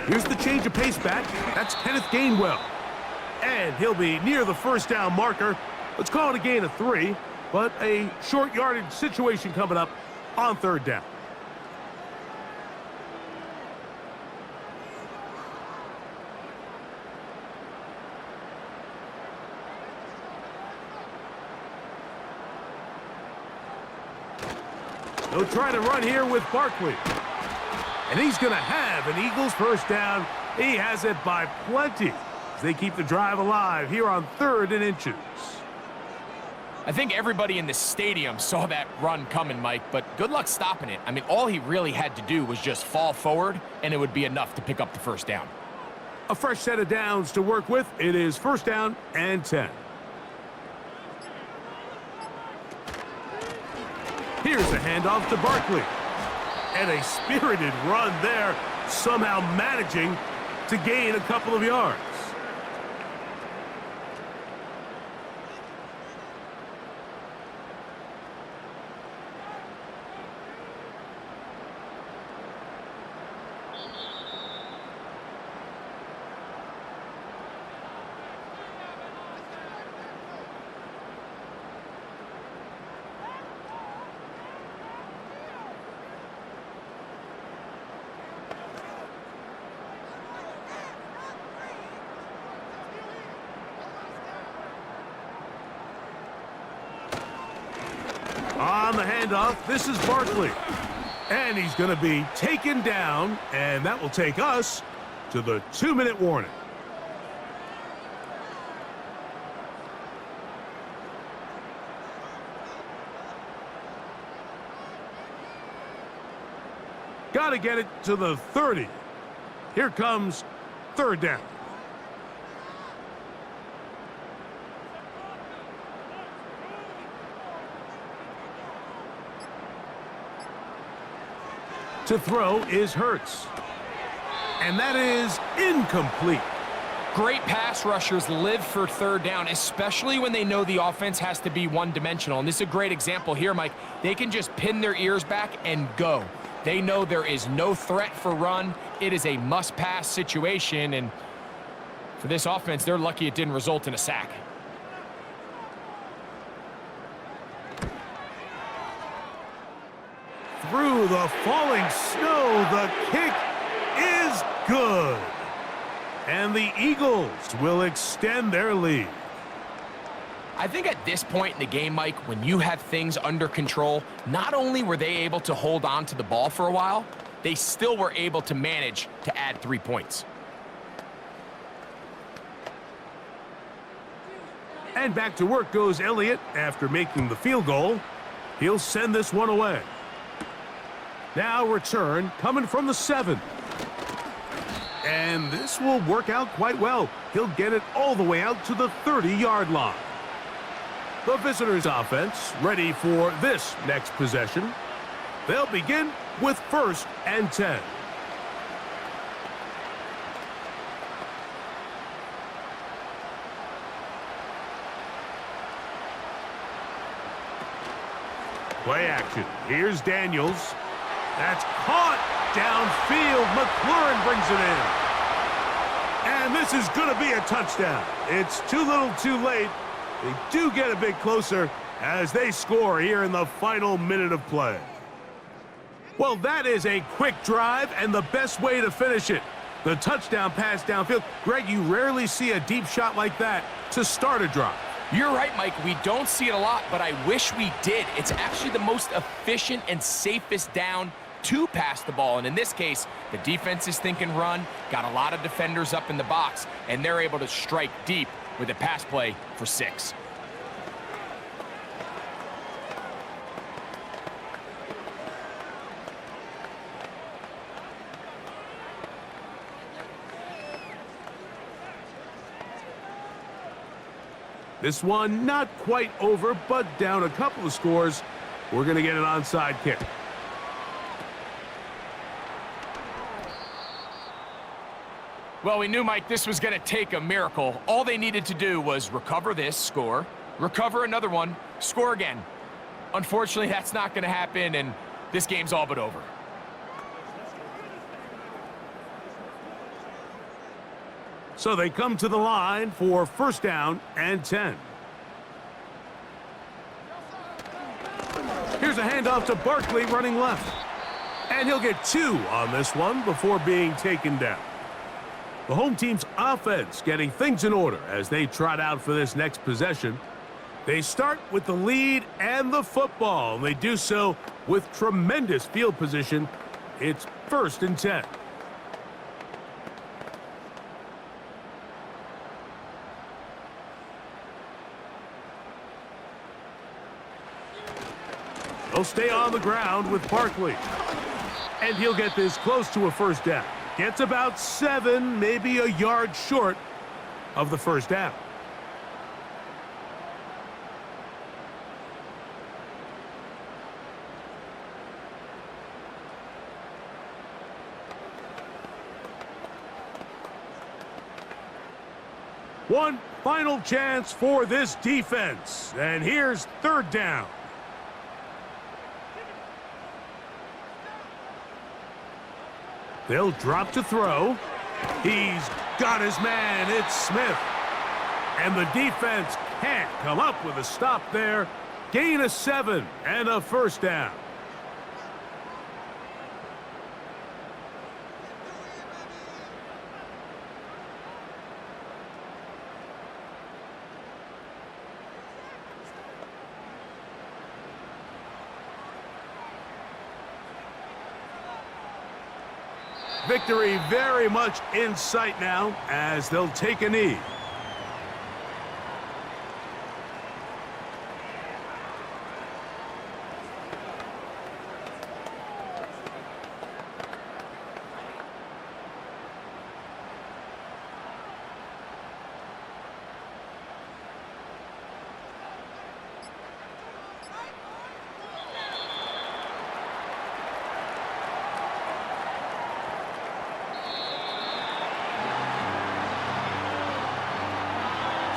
Speaker 1: Here's the change of pace back. That's Kenneth Gainwell. And he'll be near the 1st down marker. Let's call it a gain of 3, but a short yardage situation coming up on 3rd down. They'll try to run here with Barkley. And he's going to have an Eagles 1st down. He has it by plenty as they keep the drive alive here on 3rd and inches.
Speaker 2: I think everybody in the stadium saw that run coming, Mike, but good luck stopping it. I mean, all he really had to do was just fall forward, and it would be enough to pick up the 1st down.
Speaker 1: A fresh set of downs to work with. It is 1st down and 10. Here's a handoff to Barkley. And a spirited run there, somehow managing to gain a couple of yards. On the handoff, this is Barkley. And he's going to be taken down, and that will take us to the 2-minute warning. Got to get it to the 30. Here comes 3rd down. To throw is Hurts. And that is incomplete.
Speaker 2: Great pass rushers live for 3rd down, especially when they know the offense has to be one-dimensional. And this is a great example here, Mike. They can just pin their ears back and go. They know there is no threat for run. It is a must-pass situation. And for this offense, they're lucky it didn't result in a sack.
Speaker 1: Through the falling snow, the kick is good. And the Eagles will extend their lead.
Speaker 2: I think at this point in the game, Mike, when you have things under control, not only were they able to hold on to the ball for a while, they still were able to manage to add 3 points.
Speaker 1: And back to work goes Elliott after making the field goal. He'll send this one away. Now return coming from the 7. And this will work out quite well. He'll get it all the way out to the 30-yard line. The visitors' offense ready for this next possession. They'll begin with 1st and 10. Play action. Here's Daniels. That's caught downfield. McLaurin brings it in. And this is going to be a touchdown. It's too little too late. They do get a bit closer as they score here in the final minute of play. Well, that is a quick drive and the best way to finish it. The touchdown pass downfield. Greg, you rarely see a deep shot like that to start a drive.
Speaker 2: You're right, Mike. We don't see it a lot, but I wish we did. It's actually the most efficient and safest down to pass the ball. And in this case, the defense is thinking run, got a lot of defenders up in the box, and they're able to strike deep with a pass play for 6.
Speaker 1: This one not quite over, but down a couple of scores. We're going to get an onside kick.
Speaker 2: Well, we knew, Mike, this was going to take a miracle. All they needed to do was recover this, score, recover another one, score again. Unfortunately, that's not going to happen, and this game's all but over.
Speaker 1: So they come to the line for 1st down and 10. Here's a handoff to Barkley running left. And he'll get 2 on this one before being taken down. The home team's offense getting things in order as they trot out for this next possession. They start with the lead and the football. They do so with tremendous field position. It's 1st and 10. They'll stay on the ground with Barkley. And he'll get this close to a 1st down. Gets about 7, maybe a yard short of the 1st down. One final chance for this defense. And here's third down. They'll drop to throw. He's got his man. It's Smith. And the defense can't come up with a stop there. Gain of 7 and a first down. Victory very much in sight now as they'll take a knee.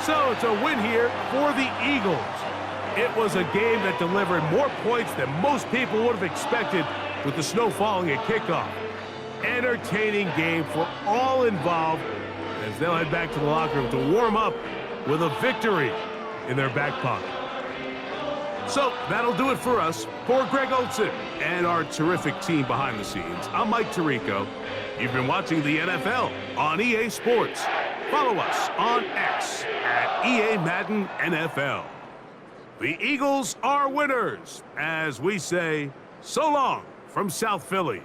Speaker 1: So it's a win here for the Eagles. It was a game that delivered more points than most people would have expected with the snow falling at kickoff. Entertaining game for all involved as they'll head back to the locker room to warm up with a victory in their back pocket. So that'll do it for us. For Greg Olson and our terrific team behind the scenes, I'm Mike Tirico. You've been watching the NFL on EA Sports. Follow us on X at EA Madden NFL. The Eagles are winners, as we say, so long from South Philly.